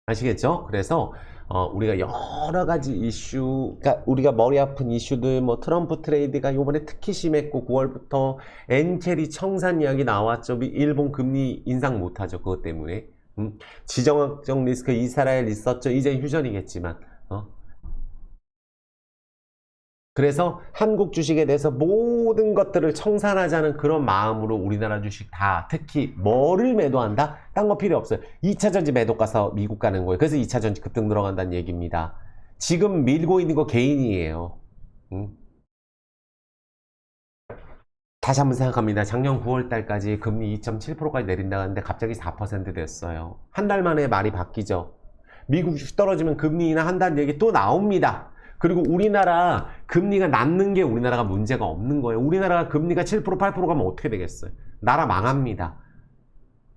아시겠죠? 그래서 우리가 여러 가지 이슈, 그러니까 우리가 머리 아픈 이슈들, 뭐 트럼프 트레이드가 요번에 특히 심했고 9월부터 엔캐리 청산 이야기 나왔죠. 일본 금리 인상 못하죠. 그것 때문에. 지정학적 리스크 이스라엘 있었죠. 이제 휴전이겠지만. 그래서 한국 주식에 대해서 모든 것들을 청산하자는 그런 마음으로 우리나라 주식 다 특히 뭐를 매도한다? 딴 거 필요 없어요. 2차전지 매도 가서 미국 가는 거예요. 그래서 2차전지 급등 들어간다는 얘기입니다. 지금 밀고 있는 거 개인이에요. 다시 한번 생각합니다. 작년 9월 달까지 금리 2.7%까지 내린다고 하는데 갑자기 4% 됐어요. 한 달 만에 말이 바뀌죠. 미국 주식 떨어지면 금리 인하한다는 얘기 또 나옵니다. 그리고 우리나라 금리가 낮는 게 우리나라가 문제가 없는 거예요. 우리나라가 금리가 7% 8% 가면 어떻게 되겠어요? 나라 망합니다.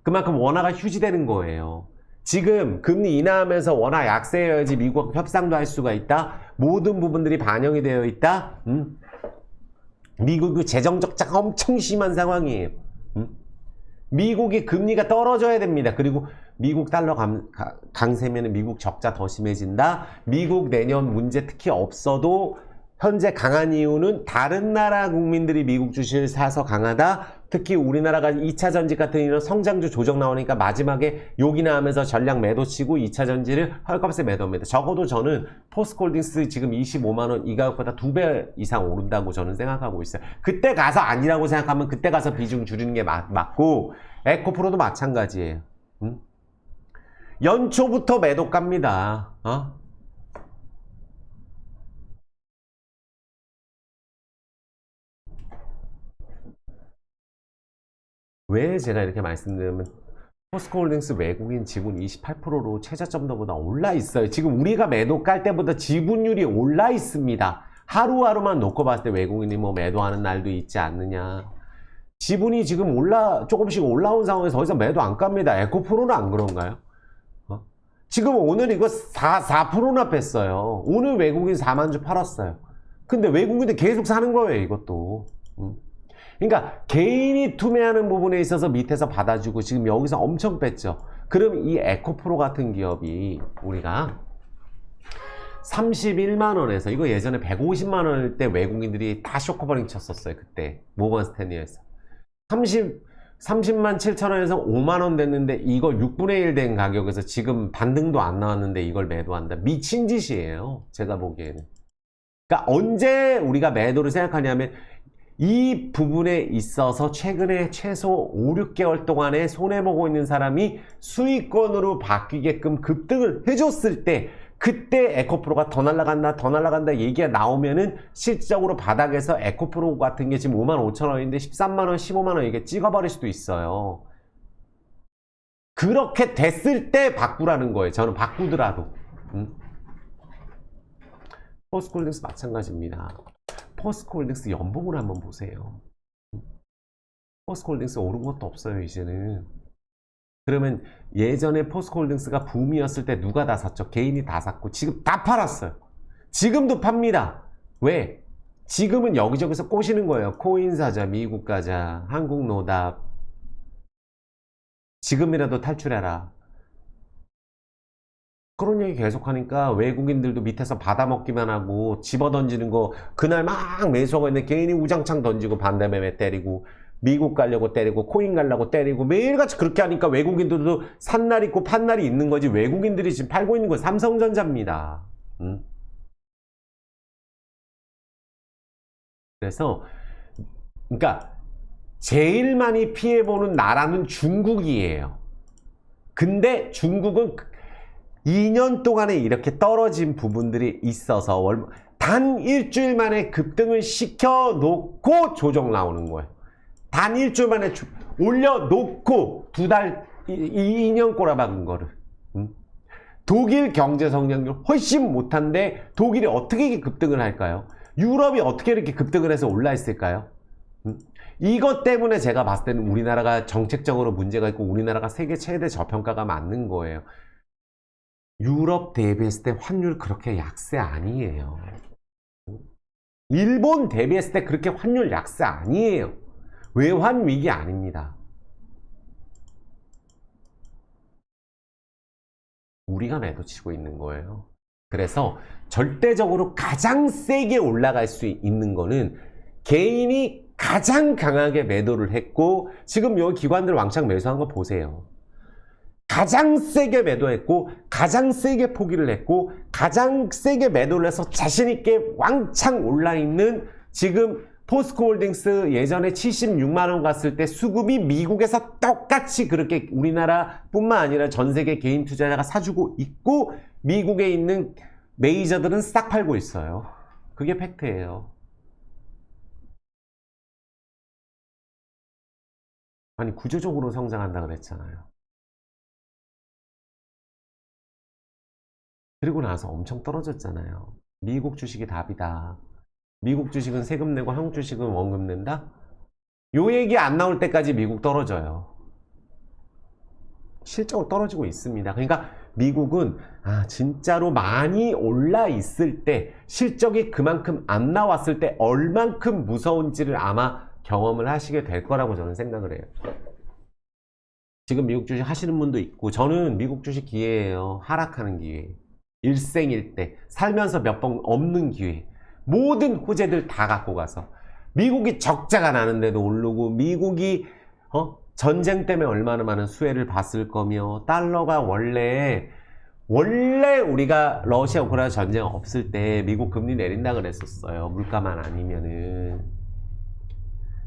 그만큼 원화가 휴지되는 거예요. 지금 금리 인하하면서 워낙 약세여야지 미국과 협상도 할 수가 있다. 모든 부분들이 반영이 되어 있다. 미국의 재정 적자가 엄청 심한 상황이에요. 미국이 금리가 떨어져야 됩니다. 그리고 미국 달러 강세면 미국 적자 더 심해진다. 미국 내년 문제 특히 없어도 현재 강한 이유는 다른 나라 국민들이 미국 주식을 사서 강하다. 특히 우리나라가 2차 전지 같은 이런 성장주 조정 나오니까 마지막에 욕이나 하면서 전량 매도 치고 2차 전지를 헐값에 매도합니다. 적어도 저는 포스코홀딩스 지금 25만원 이 가격보다 2배 이상 오른다고 저는 생각하고 있어요. 그때 가서 아니라고 생각하면 그때 가서 비중 줄이는 게 맞고, 에코프로도 마찬가지예요. 연초부터 매도갑니다. 왜 제가 이렇게 말씀드리면 포스코홀딩스 외국인 지분 28%로 최저점도보다 올라 있어요. 지금 우리가 매도 깔 때보다 지분율이 올라 있습니다. 하루하루만 놓고 봤을 때 외국인이 뭐 매도하는 날도 있지 않느냐. 지분이 지금 조금씩 올라온 상황에서 더 이상 매도 안 깝니다. 에코프로는 안 그런가요? 지금 오늘 이거 4%나 뺐어요. 오늘 외국인 4만 주 팔았어요. 근데 외국인들 계속 사는 거예요, 이것도. 그러니까 개인이 투매하는 부분에 있어서 밑에서 받아주고 지금 여기서 엄청 뺐죠. 그럼 이 에코프로 같은 기업이 우리가 31만원에서 이거 예전에 150만원일 때 외국인들이 다 쇼커버링 쳤었어요. 그때 모건 스탠리에서 30만 7천원에서 5만원 됐는데 이거 6분의 1 된 가격에서 지금 반등도 안 나왔는데 이걸 매도한다. 미친 짓이에요. 제가 보기에는. 그러니까 언제 우리가 매도를 생각하냐면 이 부분에 있어서 최근에 최소 5, 6개월 동안에 손해보고 있는 사람이 수익권으로 바뀌게끔 급등을 해줬을 때 그때 에코프로가 더 날라간다 얘기가 나오면은 실질적으로 바닥에서 에코프로 같은 게 지금 5만 5천 원인데 13만 원, 15만 원 이게 찍어버릴 수도 있어요. 그렇게 됐을 때 바꾸라는 거예요. 저는 바꾸더라도. 포스코홀딩스 마찬가지입니다. 포스코홀딩스 연봉을 한번 보세요. 포스코홀딩스 오른 것도 없어요, 이제는. 그러면 예전에 포스코홀딩스가 붐이었을 때 누가 다 샀죠? 개인이 다 샀고 지금 다 팔았어요. 지금도 팝니다. 왜? 지금은 여기저기서 꼬시는 거예요. 코인 사자, 미국 가자, 한국 노답. 지금이라도 탈출해라. 그런 얘기 계속 하니까 외국인들도 밑에서 받아먹기만 하고 집어던지는 거 그날 막 매수하고 있는데 개인이 우장창 던지고 반대매매 때리고 미국 가려고 때리고 코인 가려고 때리고 매일같이 그렇게 하니까 외국인들도 산 날 있고 판 날이 있는 거지. 외국인들이 지금 팔고 있는 건 삼성전자입니다. 그래서 그러니까 제일 많이 피해보는 나라는 중국이에요. 근데 중국은 2년 동안에 이렇게 떨어진 부분들이 있어서 단 일주일 만에 급등을 시켜놓고 조정 나오는 거예요. 단 일주일 만에 올려놓고 2년 꼬라박은 거를. 독일 경제 성장률 훨씬 못한데 독일이 어떻게 급등을 할까요? 유럽이 어떻게 이렇게 급등을 해서 올라 있을까요? 이것 때문에 제가 봤을 때는 우리나라가 정책적으로 문제가 있고 우리나라가 세계 최대 저평가가 맞는 거예요. 유럽 대비했을 때 환율 그렇게 약세 아니에요. 일본 대비했을 때 그렇게 환율 약세 아니에요. 외환 위기 아닙니다. 우리가 매도치고 있는 거예요. 그래서 절대적으로 가장 세게 올라갈 수 있는 거는 개인이 가장 강하게 매도를 했고 지금 여기 기관들 왕창 매수한 거 보세요. 가장 세게 매도했고 가장 세게 포기를 했고 가장 세게 매도를 해서 자신있게 왕창 올라있는 지금 포스코홀딩스 예전에 76만원 갔을 때 수급이 미국에서 똑같이 그렇게 우리나라 뿐만 아니라 전세계 개인 투자자가 사주고 있고 미국에 있는 메이저들은 싹 팔고 있어요. 그게 팩트예요. 아니 구조적으로 성장한다 그랬잖아요. 그리고 나서 엄청 떨어졌잖아요. 미국 주식이 답이다. 미국 주식은 세금 내고 한국 주식은 원금 낸다? 요 얘기 안 나올 때까지 미국 떨어져요. 실적으로 떨어지고 있습니다. 그러니까 미국은 진짜로 많이 올라 있을 때, 실적이 그만큼 안 나왔을 때 얼만큼 무서운지를 아마 경험을 하시게 될 거라고 저는 생각을 해요. 지금 미국 주식 하시는 분도 있고, 저는 미국 주식 기회예요. 하락하는 기회. 일생일대 살면서 몇 번 없는 기회. 모든 호재들 다 갖고 가서 미국이 적자가 나는데도 오르고, 미국이 전쟁 때문에 얼마나 많은 수혜를 봤을 거며, 달러가 원래 우리가 러시아 우크라이나 전쟁 없을 때 미국 금리 내린다 그랬었어요. 물가만 아니면은.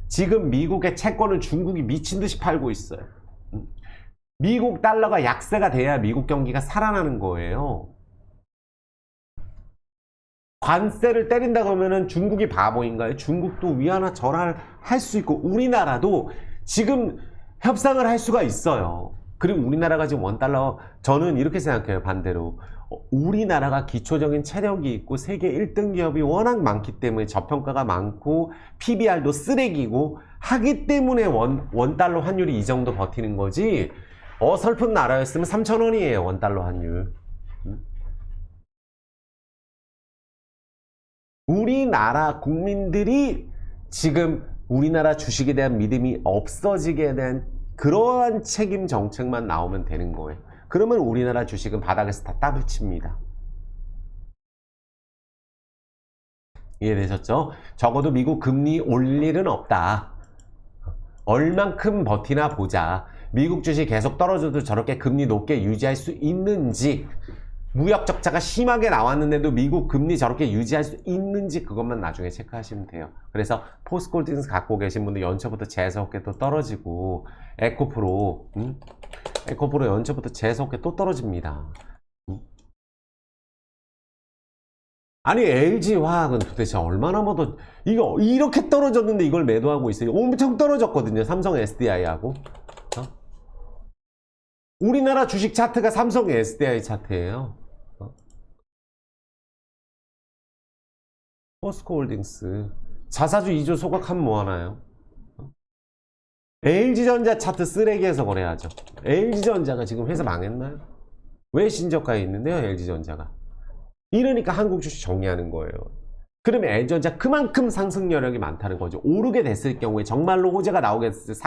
지금 미국의 채권을 중국이 미친 듯이 팔고 있어요. 미국 달러가 약세가 돼야 미국 경기가 살아나는 거예요. 관세를 때린다고 하면은 중국이 바보인가요? 중국도 위안화 절하할 수 있고, 우리나라도 지금 협상을 할 수가 있어요. 그리고 우리나라가 지금 원달러, 저는 이렇게 생각해요. 반대로 우리나라가 기초적인 체력이 있고 세계 1등 기업이 워낙 많기 때문에, 저평가가 많고 PBR도 쓰레기고 하기 때문에 원달러 환율이 이 정도 버티는 거지, 어설픈 나라였으면 3,000원이에요 원달러 환율. 우리나라 국민들이 지금 우리나라 주식에 대한 믿음이 없어지게 된 그러한 책임 정책만 나오면 되는 거예요. 그러면 우리나라 주식은 바닥에서 다 따블 칩니다. 이해되셨죠? 적어도 미국 금리 올 일은 없다. 얼만큼 버티나 보자. 미국 주식 계속 떨어져도 저렇게 금리 높게 유지할 수 있는지, 무역 적자가 심하게 나왔는데도 미국 금리 저렇게 유지할 수 있는지, 그것만 나중에 체크하시면 돼요. 그래서 포스코홀딩스 갖고 계신 분들 연초부터 재수없게 또 떨어지고, 에코프로 연초부터 재수없게 또 떨어집니다. 아니 LG화학은 도대체 얼마나 더 이거 이렇게 떨어졌는데 이걸 매도하고 있어요. 엄청 떨어졌거든요. 삼성 SDI하고. 우리나라 주식 차트가 삼성 SDI 차트예요. 포스코홀딩스 자사주 2조 소각하면 뭐하나요? LG전자 차트 쓰레기에서 거래하죠. LG전자가 지금 회사 망했나요? 왜 신저가에 있는데요, LG전자가? 이러니까 한국 주식 정리하는 거예요. 그러면 LG전자 그만큼 상승 여력이 많다는 거죠. 오르게 됐을 경우에 정말로 호재가 나오게 됐을 때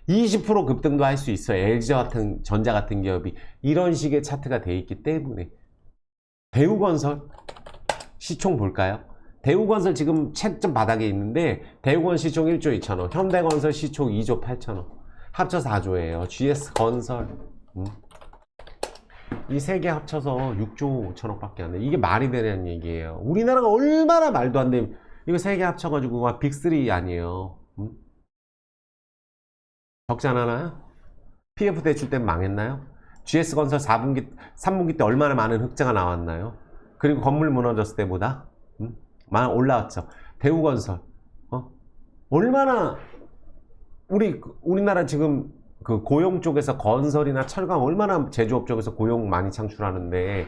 20% 급등도 할 수 있어요. LG전자 같은 기업이 이런 식의 차트가 돼 있기 때문에. 대우건설 시총 볼까요? 대우건설 지금 채점 바닥에 있는데, 대우건설 시총 1조 2천억, 현대건설 시총 2조 8천억, 합쳐서 4조예요. GS건설 이 세 개 합쳐서 6조 5천억 밖에 안 돼. 이게 말이 되냐는 얘기예요. 우리나라가 얼마나 말도 안 돼. 이거 세 개 합쳐가지고 빅3 아니에요. 적지 않았나요? PF 대출 때문에 망했나요? GS건설 3분기 때 얼마나 많은 흑자가 나왔나요? 그리고 건물 무너졌을 때보다 많이 올라왔죠. 대우건설 얼마나 우리나라 지금 그 고용 쪽에서 건설이나 철강 얼마나 제조업 쪽에서 고용 많이 창출하는데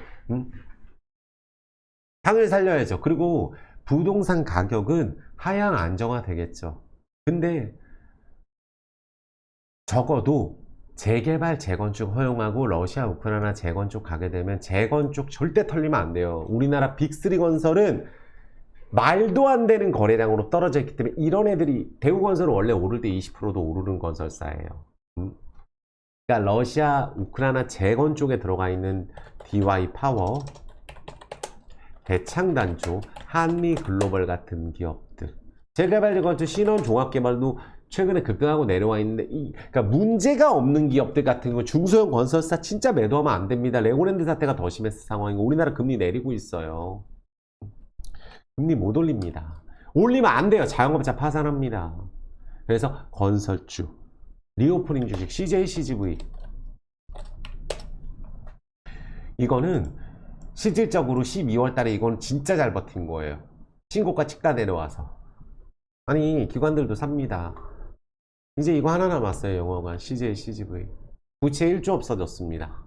당연히 살려야죠. 그리고 부동산 가격은 하향 안정화 되겠죠. 근데 적어도 재개발 재건축 허용하고 러시아 우크라이나 재건축 가게 되면 재건축 절대 털리면 안 돼요. 우리나라 빅3 건설은 말도 안 되는 거래량으로 떨어져 있기 때문에, 이런 애들이, 대우건설은 원래 오를 때 20%도 오르는 건설사예요. 그러니까 러시아 우크라이나 재건 쪽에 들어가 있는 DY 파워, 대창단조, 한미글로벌 같은 기업들, 재개발 재건축, 신원종합개발도 최근에 급등하고 내려와 있는데, 그러니까 문제가 없는 기업들 같은 거, 중소형 건설사 진짜 매도하면 안 됩니다. 레고랜드 사태가 더 심했을 상황이고, 우리나라 금리 내리고 있어요. 금리 못 올립니다. 올리면 안 돼요. 자영업자 파산합니다. 그래서 건설주, 리오프닝 주식, CJ, CGV, 이거는 실질적으로 12월 달에 이건 진짜 잘 버틴 거예요. 신고가 찍다 내려와서. 아니 기관들도 삽니다. 이제 이거 하나 남았어요. 영어관 CJ, CGV. 부채 1조 없어졌습니다.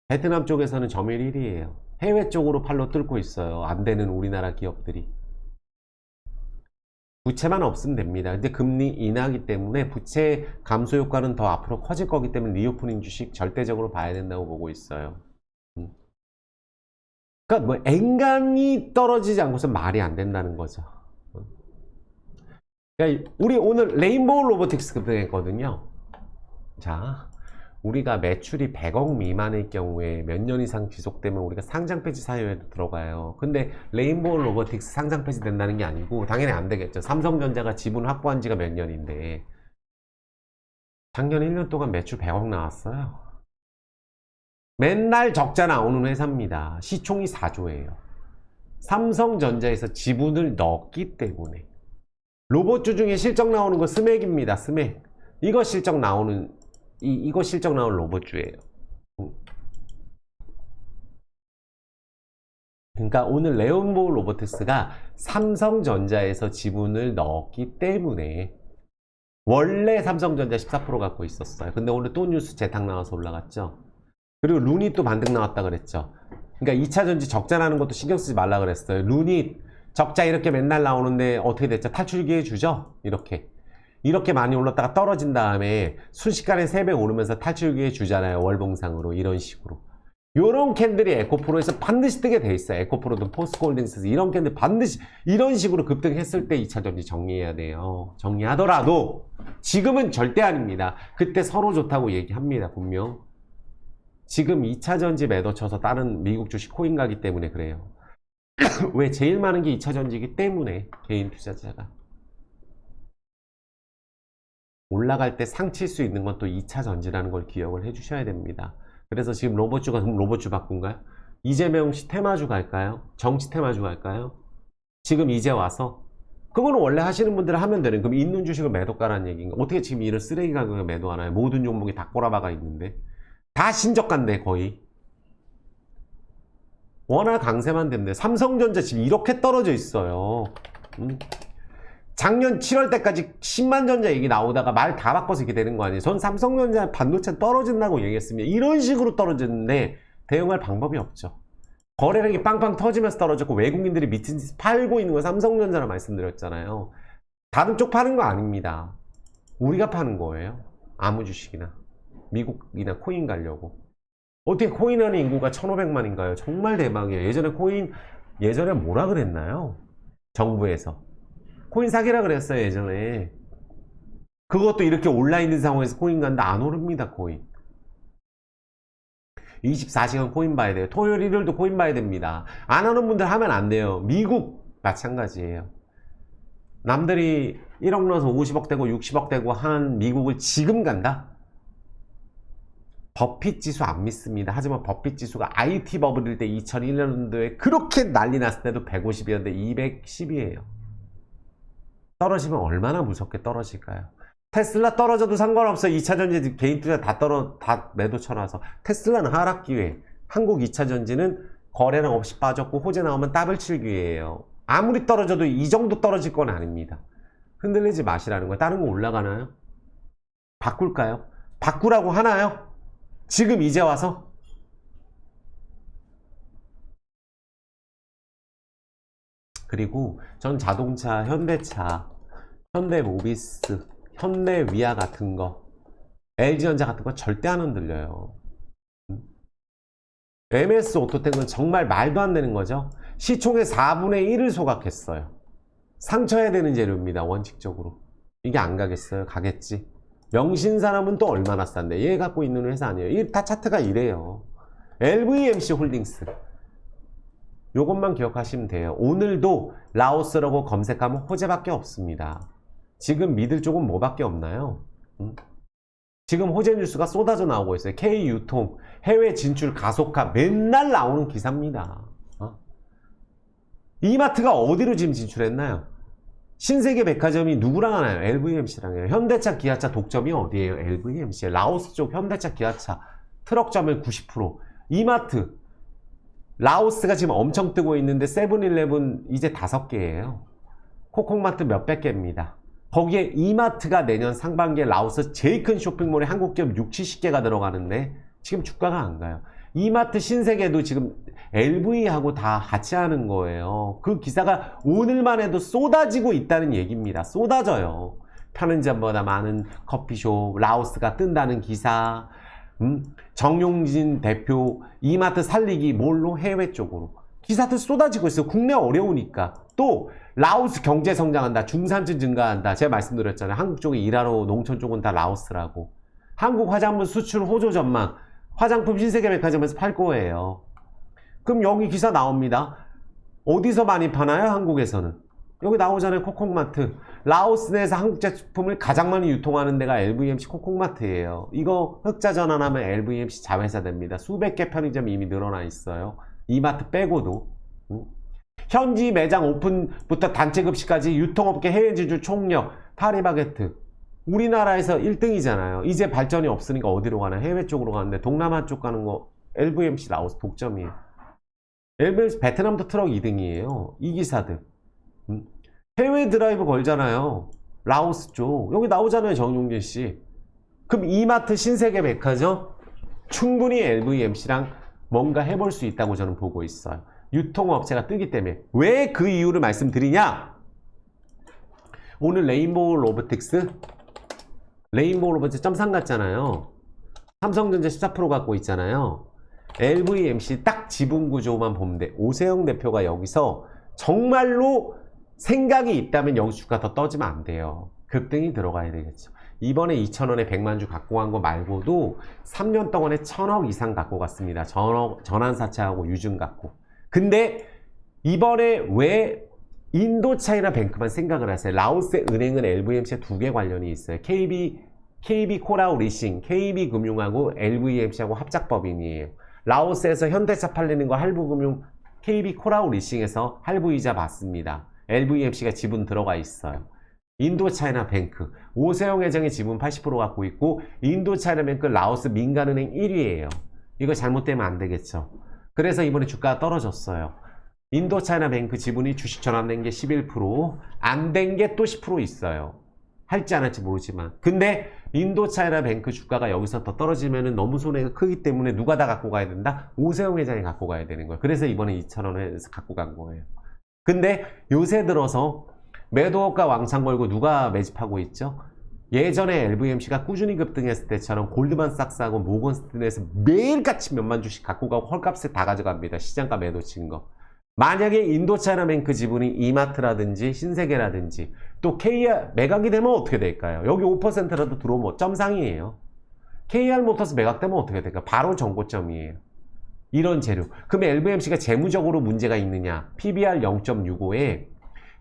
베트남 쪽에서는 점유율 1위예요. 해외 쪽으로 팔로 뚫고 있어요. 안 되는 우리나라 기업들이. 부채만 없으면 됩니다. 근데 금리 인하기 때문에 부채 감소 효과는 더 앞으로 커질 거기 때문에 리오프닝 주식 절대적으로 봐야 된다고 보고 있어요. 그러니까 뭐 엔간히 떨어지지 않고서 말이 안 된다는 거죠. 그러니까 우리 오늘 레인보우 로보틱스 급등했거든요. 자, 우리가 매출이 100억 미만일 경우에 몇 년 이상 지속되면 우리가 상장 폐지 사유에도 들어가요. 근데 레인보우 로보틱스 상장 폐지 된다는 게 아니고 당연히 안 되겠죠. 삼성전자가 지분 확보한 지가 몇 년인데 작년 1년 동안 매출 100억 나왔어요. 맨날 적자 나오는 회사입니다. 시총이 4조예요. 삼성전자에서 지분을 넣었기 때문에 로봇주 중에 실적 나오는 거 스맥입니다. 스맥. 이거 실적 나오는 이거 실적 나오는 로봇주예요. 그러니까 오늘 레인보우 로보틱스가 삼성전자에서 지분을 넣었기 때문에 원래 삼성전자 14% 갖고 있었어요. 근데 오늘 또 뉴스 재탕 나와서 올라갔죠. 그리고 룬이 또 반등 나왔다 그랬죠. 그러니까 2차전지 적자 나는 것도 신경 쓰지 말라 그랬어요. 룬이 적자 이렇게 맨날 나오는데 어떻게 됐죠? 탈출기회 주죠? 이렇게 많이 올랐다가 떨어진 다음에 순식간에 3배 오르면서 탈출기회 주잖아요. 월봉상으로 이런 식으로. 요런 캔들이 에코프로에서 반드시 뜨게 돼 있어요. 에코프로든 포스코홀딩스 이런 캔들 반드시 이런 식으로 급등했을 때 2차전지 정리해야 돼요. 정리하더라도 지금은 절대 아닙니다. 그때 서로 좋다고 얘기합니다. 분명. 지금 2차전지 매도 쳐서 다른 미국 주식 코인 가기 때문에 그래요. 왜? 제일 많은 게 2차전지이기 때문에 개인 투자자가 올라갈 때 상칠 수 있는 건 또 2차전지라는 걸 기억을 해 주셔야 됩니다. 그래서 지금 로봇주가 그럼 로봇주 바꾼가요? 이재명 씨 테마주 갈까요? 정치 테마주 갈까요? 지금 이제 와서 그거는 원래 하시는 분들은 하면 되는. 그럼 있는 주식을 매도가라는 얘기인가? 어떻게 지금 이런 쓰레기 가격에 매도하나요? 모든 종목이 다 꼬라박아 있는데 다 신저가인데 거의 워낙 강세만 됐는데 삼성전자 지금 이렇게 떨어져 있어요. 작년 7월 때까지 10만 전자 얘기 나오다가 말 다 바꿔서 이렇게 되는 거 아니에요? 전 삼성전자 반도체 떨어진다고 얘기했습니다. 이런 식으로 떨어졌는데 대응할 방법이 없죠. 거래량이 빵빵 터지면서 떨어졌고 외국인들이 미친 짓 팔고 있는 거 삼성전자라 말씀드렸잖아요. 다른 쪽 파는 거 아닙니다. 우리가 파는 거예요. 아무 주식이나 미국이나 코인 가려고. 어떻게 코인 하는 인구가 1500만인가요? 정말 대박이에요. 예전에 뭐라 그랬나요? 정부에서 코인 사기라 그랬어요. 예전에. 그것도 이렇게 올라있는 상황에서 코인 간다 안 오릅니다. 코인 24시간 코인 봐야 돼요. 토요일 일요일도 코인 봐야 됩니다. 안 하는 분들 하면 안 돼요. 미국 마찬가지예요. 남들이 1억 넣어서 50억 되고 60억 되고 한 미국을 지금 간다? 버핏 지수 안 믿습니다. 하지만 버핏 지수가 IT 버블일 때 2001년도에 그렇게 난리 났을 때도 150이었는데 210이에요. 떨어지면 얼마나 무섭게 떨어질까요? 테슬라 떨어져도 상관없어요. 2차전지 개인 투자 다 매도 쳐놔서. 테슬라는 하락 기회. 한국 2차전지는 거래량 없이 빠졌고 호재 나오면 더블 칠 기회예요. 아무리 떨어져도 이 정도 떨어질 건 아닙니다. 흔들리지 마시라는 거예요. 다른 거 올라가나요? 바꿀까요? 바꾸라고 하나요? 지금 이제 와서? 그리고 전 자동차, 현대차, 현대모비스, 현대위아 같은 거, LG전자 같은 거 절대 안 흔들려요. MS 오토텍은 정말 말도 안 되는 거죠. 시총의 4분의 1을 소각했어요. 상처해야 되는 재료입니다. 원칙적으로. 이게 안 가겠어요? 가겠지. 명신사람은 또 얼마나 싼데 얘 갖고 있는 회사 아니에요. 다 차트가 이래요. LVMC 홀딩스 요것만 기억하시면 돼요. 오늘도 라오스라고 검색하면 호재밖에 없습니다. 지금 믿을 쪽은 뭐밖에 없나요? 지금 호재 뉴스가 쏟아져 나오고 있어요. K유통 해외 진출 가속화 맨날 나오는 기사입니다. 이마트가 어디로 지금 진출했나요? 신세계 백화점이 누구랑 하나요? LVMC랑 해요. 현대차 기아차 독점이 어디예요? LVMC. 라오스 쪽 현대차 기아차 트럭 점유율 90%. 이마트 라오스가 지금 엄청 뜨고 있는데 세븐일레븐 이제 5개예요. 코콕마트 몇백 개입니다. 거기에 이마트가 내년 상반기에 라오스 제일 큰 쇼핑몰에 한국 기업 60, 70개가 들어가는데 지금 주가가 안 가요. 이마트 신세계도 지금 LV하고 다 같이 하는 거예요. 그 기사가 오늘만 해도 쏟아지고 있다는 얘기입니다. 쏟아져요. 편의점보다 많은 커피숍, 라오스가 뜬다는 기사, 정용진 대표 이마트 살리기 뭘로? 해외 쪽으로. 기사들 쏟아지고 있어요. 국내 어려우니까. 또 라오스 경제 성장한다. 중산층 증가한다. 제가 말씀드렸잖아요. 한국 쪽에 일하러 농촌 쪽은 다 라오스라고. 한국 화장품 수출 호조 전망. 화장품 신세계 백화점에서 팔 거예요. 그럼 여기 기사 나옵니다. 어디서 많이 파나요? 한국에서는. 여기 나오잖아요. 코콕마트. 라오스 내에서 한국 제품을 가장 많이 유통하는 데가 LVMC 코콕마트예요. 이거 흑자 전환하면 LVMC 자회사 됩니다. 수백 개 편의점이 이미 늘어나 있어요. 이마트 빼고도. 현지 매장 오픈부터 단체 급식까지 유통업계 해외 진출 총력. 파리바게트. 우리나라에서 1등이잖아요. 이제 발전이 없으니까 어디로 가나? 해외 쪽으로 가는데 동남아 쪽 가는 거 LVMC 라오스 독점이에요. LVMC 베트남도 트럭 2등이에요. 이 기사들. 해외 드라이브 걸잖아요. 라오스 쪽. 여기 나오잖아요. 정용진 씨. 그럼 이마트 신세계 백화점 충분히 LVMC랑 뭔가 해볼 수 있다고 저는 보고 있어요. 유통업체가 뜨기 때문에. 왜 그 이유를 말씀드리냐? 오늘 레인보우 로보틱스 점상 갔잖아요. 삼성전자 14% 갖고 있잖아요. LVMC 딱 지분 구조만 보면 돼. 오세영 대표가 여기서 정말로 생각이 있다면 여기 주가 더 떠지면 안 돼요. 급등이 들어가야 되겠죠. 이번에 2,000원에 100만 주 갖고 간 거 말고도 3년 동안에 1,000억 이상 갖고 갔습니다. 전환사채하고 유증 갖고. 근데 이번에 왜 인도차이나 뱅크만 생각을 하세요. 라오스 은행은 LVMC에 2개 관련이 있어요. KB 코라우 리싱, KB금융하고 LVMC하고 합작법인이에요. 라오스에서 현대차 팔리는 거 할부금융 KB 코라우 리싱에서 할부이자 받습니다. LVMC가 지분 들어가 있어요. 인도차이나 뱅크, 오세영 회장이 지분 80% 갖고 있고 인도차이나 뱅크 라오스 민간은행 1위예요. 이거 잘못되면 안 되겠죠. 그래서 이번에 주가가 떨어졌어요. 인도차이나 뱅크 지분이 주식 전환된 게 11%, 안 된 게 또 10% 있어요. 할지 안 할지 모르지만. 근데 인도차이나 뱅크 주가가 여기서 더 떨어지면 너무 손해가 크기 때문에 누가 다 갖고 가야 된다? 오세영 회장이 갖고 가야 되는 거예요. 그래서 이번에 2,000원에서 갖고 간 거예요. 근데 요새 들어서 매도가 왕창 걸고 누가 매집하고 있죠? 예전에 LVMC가 꾸준히 급등했을 때처럼 골드만삭스하고 모건스탠리에서 매일같이 몇만 주씩 갖고 가고 헐값에 다 가져갑니다. 시장가 매도 친 거. 만약에 인도차이나뱅크 지분이 이마트라든지 신세계라든지 또 KR 매각이 되면 어떻게 될까요? 여기 5%라도 들어오면 점상이에요. KR모터스 매각되면 어떻게 될까요? 바로 정고점이에요. 이런 재료. 그럼 LVMC가 재무적으로 문제가 있느냐? PBR 0.65에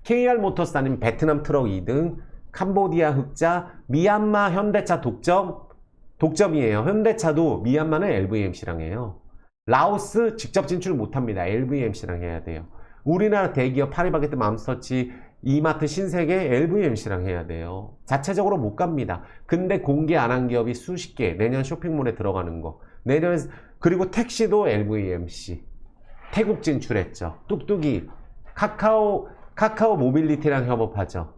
KR모터스 아니면 베트남 트럭 2등, 캄보디아 흑자, 미얀마 현대차 독점이에요. 현대차도 미얀마는 LVMC랑 해요. 라오스 직접 진출 못합니다. LVMC랑 해야 돼요. 우리나라 대기업 파리바게뜨 맘스터치 이마트 신세계 LVMC랑 해야 돼요. 자체적으로 못 갑니다. 근데 공개 안 한 기업이 수십 개. 내년 쇼핑몰에 들어가는 거. 내년 그리고 택시도 LVMC. 태국 진출했죠. 뚝뚝이 카카오 모빌리티랑 협업하죠.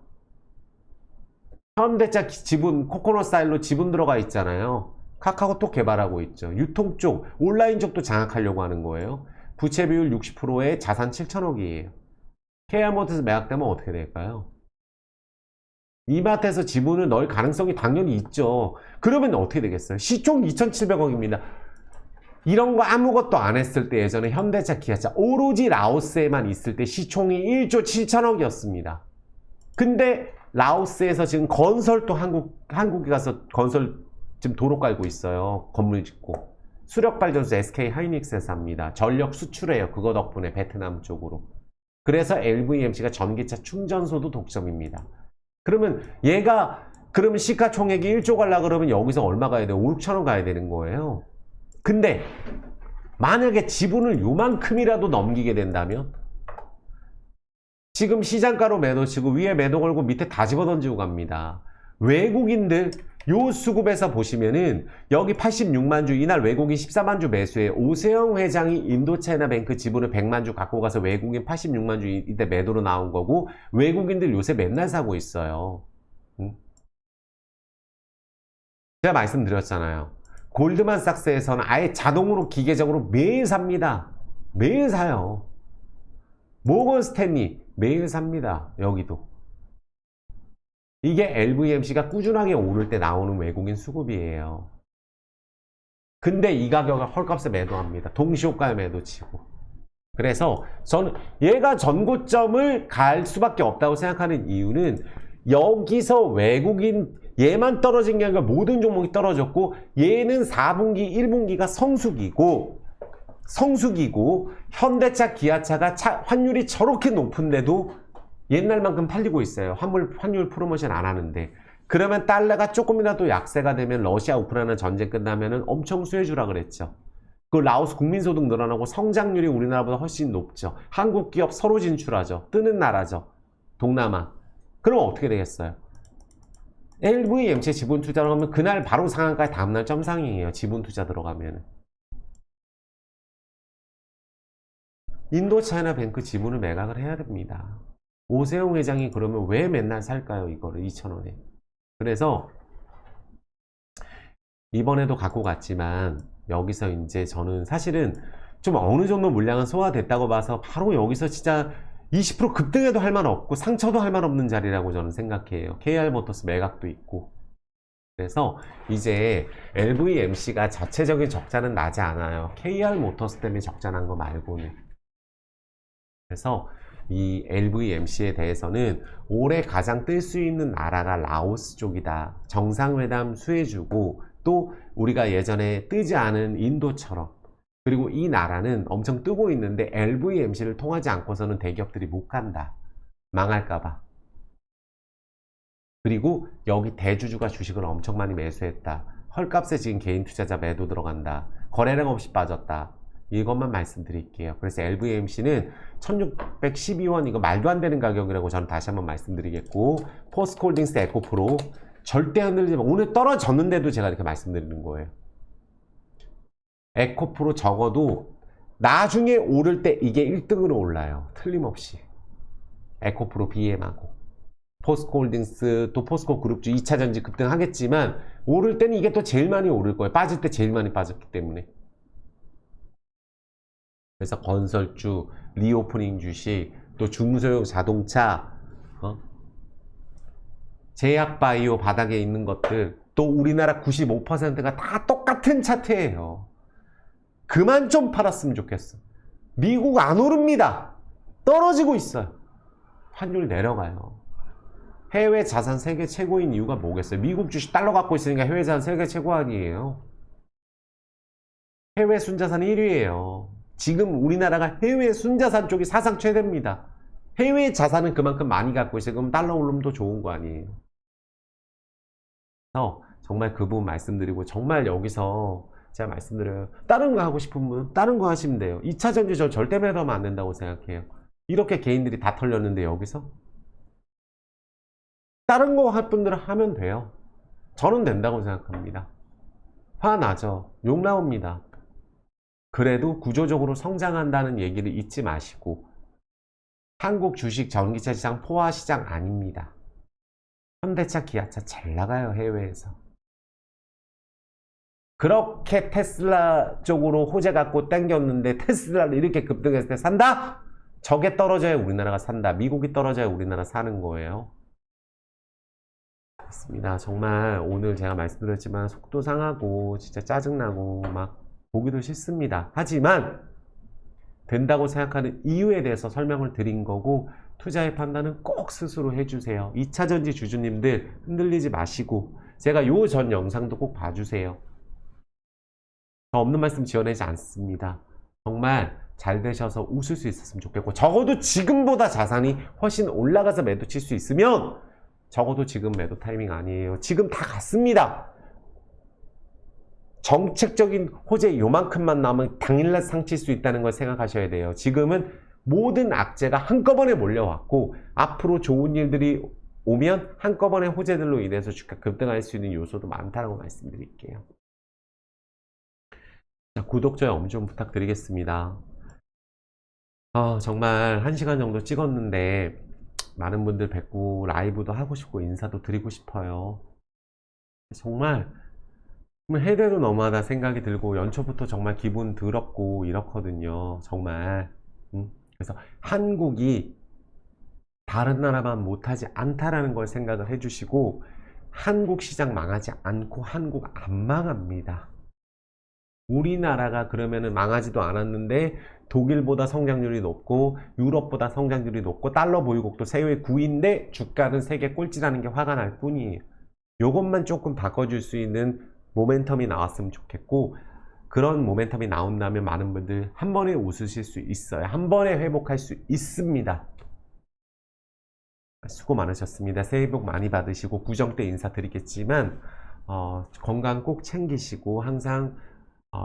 현대차 지분 코코넛 스타일로 지분 들어가 있잖아요. 카카오톡 개발하고 있죠. 유통 쪽, 온라인 쪽도 장악하려고 하는 거예요. 부채 비율 60%에 자산 7천억이에요. KR모터스 매각되면 어떻게 될까요? 이마트에서 지분을 넣을 가능성이 당연히 있죠. 그러면 어떻게 되겠어요? 시총 2,700억입니다. 이런 거 아무것도 안 했을 때 예전에 현대차, 기아차 오로지 라오스에만 있을 때 시총이 1조 7천억이었습니다. 근데 라오스에서 지금 건설도 한국에 가서 건설 지금 도로 깔고 있어요. 건물 짓고. 수력발전소 SK 하이닉스에서 합니다. 전력 수출해요. 그거 덕분에 베트남 쪽으로. 그래서 LVMC가 전기차 충전소도 독점입니다. 그러면 그러면 시가총액이 1조 갈라 그러면 여기서 얼마 가야 돼요? 5, 6천원 가야 되는 거예요. 근데 만약에 지분을 요만큼이라도 넘기게 된다면 지금 시장가로 매도 치고 위에 매도 걸고 밑에 다 집어 던지고 갑니다. 외국인들 요 수급에서 보시면은 여기 86만 주 이날 외국인 14만 주 매수에 오세영 회장이 인도차이나뱅크 지분을 100만 주 갖고 가서 외국인 86만 주 이때 매도로 나온 거고 외국인들 요새 맨날 사고 있어요. 제가 말씀드렸잖아요. 골드만삭스에서는 아예 자동으로 기계적으로 매일 삽니다. 매일 사요. 모건 스탠리 매일 삽니다. 여기도. 이게 LVMC가 꾸준하게 오를 때 나오는 외국인 수급이에요. 근데 이 가격을 헐값에 매도합니다. 동시호가에 매도치고. 그래서 저는 얘가 전고점을 갈 수밖에 없다고 생각하는 이유는 여기서 외국인 얘만 떨어진 게 아니라 모든 종목이 떨어졌고 얘는 4분기 1분기가 성수기고 현대차 기아차가 환율이 저렇게 높은데도 옛날만큼 팔리고 있어요. 환율 프로모션 안 하는데. 그러면 달러가 조금이라도 약세가 되면 러시아 우크라이나 전쟁 끝나면은 엄청 수혜주라 그랬죠. 그 라오스 국민소득 늘어나고 성장률이 우리나라보다 훨씬 높죠. 한국 기업 서로 진출하죠. 뜨는 나라죠. 동남아. 그럼 어떻게 되겠어요? LVMC 지분 투자로 하면 그날 바로 상한가에 다음날 점상이에요. 지분 투자 들어가면. 인도차이나 뱅크 지분을 매각을 해야 됩니다. 오세훈 회장이 그러면 왜 맨날 살까요? 이거를 2,000원에. 그래서 이번에도 갖고 갔지만 여기서 이제 저는 사실은 좀 어느 정도 물량은 소화됐다고 봐서 바로 여기서 진짜 20% 급등해도 할 말 없고 상처도 할 말 없는 자리라고 저는 생각해요. KR모터스 매각도 있고. 그래서 이제 LVMC가 자체적인 적자는 나지 않아요. KR모터스 때문에 적자 난 거 말고는. 그래서 이 LVMC에 대해서는 올해 가장 뜰 수 있는 나라가 라오스 쪽이다. 정상회담 수혜주고 또 우리가 예전에 뜨지 않은 인도처럼 그리고 이 나라는 엄청 뜨고 있는데 LVMC를 통하지 않고서는 대기업들이 못 간다. 망할까봐. 그리고 여기 대주주가 주식을 엄청 많이 매수했다. 헐값에 지금 개인 투자자 매도 들어간다. 거래량 없이 빠졌다. 이것만 말씀드릴게요. 그래서 LVMC는 1612원 이거 말도 안 되는 가격이라고 저는 다시 한번 말씀드리겠고 포스코홀딩스 에코프로 절대 흔들리지 마. 오늘 떨어졌는데도 제가 이렇게 말씀드리는 거예요. 에코프로 적어도 나중에 오를 때 이게 1등으로 올라요. 틀림없이. 에코프로 BM하고 포스코홀딩스 또 포스코그룹주 2차전지 급등하겠지만 오를 때는 이게 또 제일 많이 오를 거예요. 빠질 때 제일 많이 빠졌기 때문에. 그래서 건설주, 리오프닝 주식, 또 중소형 자동차, 제약바이오 바닥에 있는 것들, 또 우리나라 95%가 다 똑같은 차트예요. 그만 좀 팔았으면 좋겠어. 미국 안 오릅니다. 떨어지고 있어요. 환율 내려가요. 해외 자산 세계 최고인 이유가 뭐겠어요? 미국 주식 달러 갖고 있으니까 해외 자산 세계 최고 아니에요. 해외 순자산 1위예요. 지금 우리나라가 해외 순자산 쪽이 사상 최대입니다. 해외 자산은 그만큼 많이 갖고 있어요. 그럼 달러 오르면 더 좋은 거 아니에요. 그래서 정말 그 부분 말씀드리고 정말 여기서 제가 말씀드려요. 다른 거 하고 싶은 분 다른 거 하시면 돼요. 2차전지 저 절대 매도하면 안 된다고 생각해요. 이렇게 개인들이 다 털렸는데 여기서 다른 거 할 분들은 하면 돼요. 저는 된다고 생각합니다. 화나죠. 욕 나옵니다. 그래도 구조적으로 성장한다는 얘기를 잊지 마시고 한국 주식 전기차 시장 포화 시장 아닙니다. 현대차 기아차 잘 나가요. 해외에서. 그렇게 테슬라 쪽으로 호재 갖고 땡겼는데 테슬라를 이렇게 급등했을 때 산다? 저게 떨어져야 우리나라가 산다. 미국이 떨어져야 우리나라 사는 거예요. 맞습니다. 정말 오늘 제가 말씀드렸지만 속도 상하고 진짜 짜증나고 막 보기도 싫습니다. 하지만 된다고 생각하는 이유에 대해서 설명을 드린 거고 투자의 판단은 꼭 스스로 해주세요. 2차전지 주주님들 흔들리지 마시고 제가 요 전 영상도 꼭 봐주세요. 저 없는 말씀 지어내지 않습니다. 정말 잘 되셔서 웃을 수 있었으면 좋겠고 적어도 지금보다 자산이 훨씬 올라가서 매도 칠 수 있으면 적어도 지금 매도 타이밍 아니에요. 지금 다 갔습니다. 정책적인 호재 요만큼만 남으면 당일날 상칠 수 있다는 걸 생각하셔야 돼요. 지금은 모든 악재가 한꺼번에 몰려왔고 앞으로 좋은 일들이 오면 한꺼번에 호재들로 인해서 주가 급등할 수 있는 요소도 많다고 말씀드릴게요. 자, 구독, 좋아요 엄 좀 부탁드리겠습니다. 정말 1시간 정도 찍었는데 많은 분들 뵙고 라이브도 하고 싶고 인사도 드리고 싶어요. 정말 해대도 너무하다 생각이 들고 연초부터 정말 기분 더럽고 이렇거든요. 정말. 그래서 한국이 다른 나라만 못하지 않다라는 걸 생각을 해주시고, 한국 시장 망하지 않고 한국 안 망합니다. 우리나라가 그러면은 망하지도 않았는데 독일보다 성장률이 높고 유럽보다 성장률이 높고 달러 보유국도 세계 9위인데 주가는 세계 꼴찌라는 게 화가 날 뿐이에요. 요것만 조금 바꿔줄 수 있는 모멘텀이 나왔으면 좋겠고, 그런 모멘텀이 나온다면 많은 분들 한 번에 웃으실 수 있어요. 한 번에 회복할 수 있습니다. 수고 많으셨습니다. 새해 복 많이 받으시고 구정 때 인사드리겠지만 건강 꼭 챙기시고 항상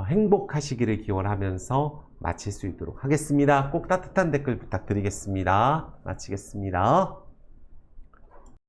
행복하시기를 기원하면서 마칠 수 있도록 하겠습니다. 꼭 따뜻한 댓글 부탁드리겠습니다. 마치겠습니다.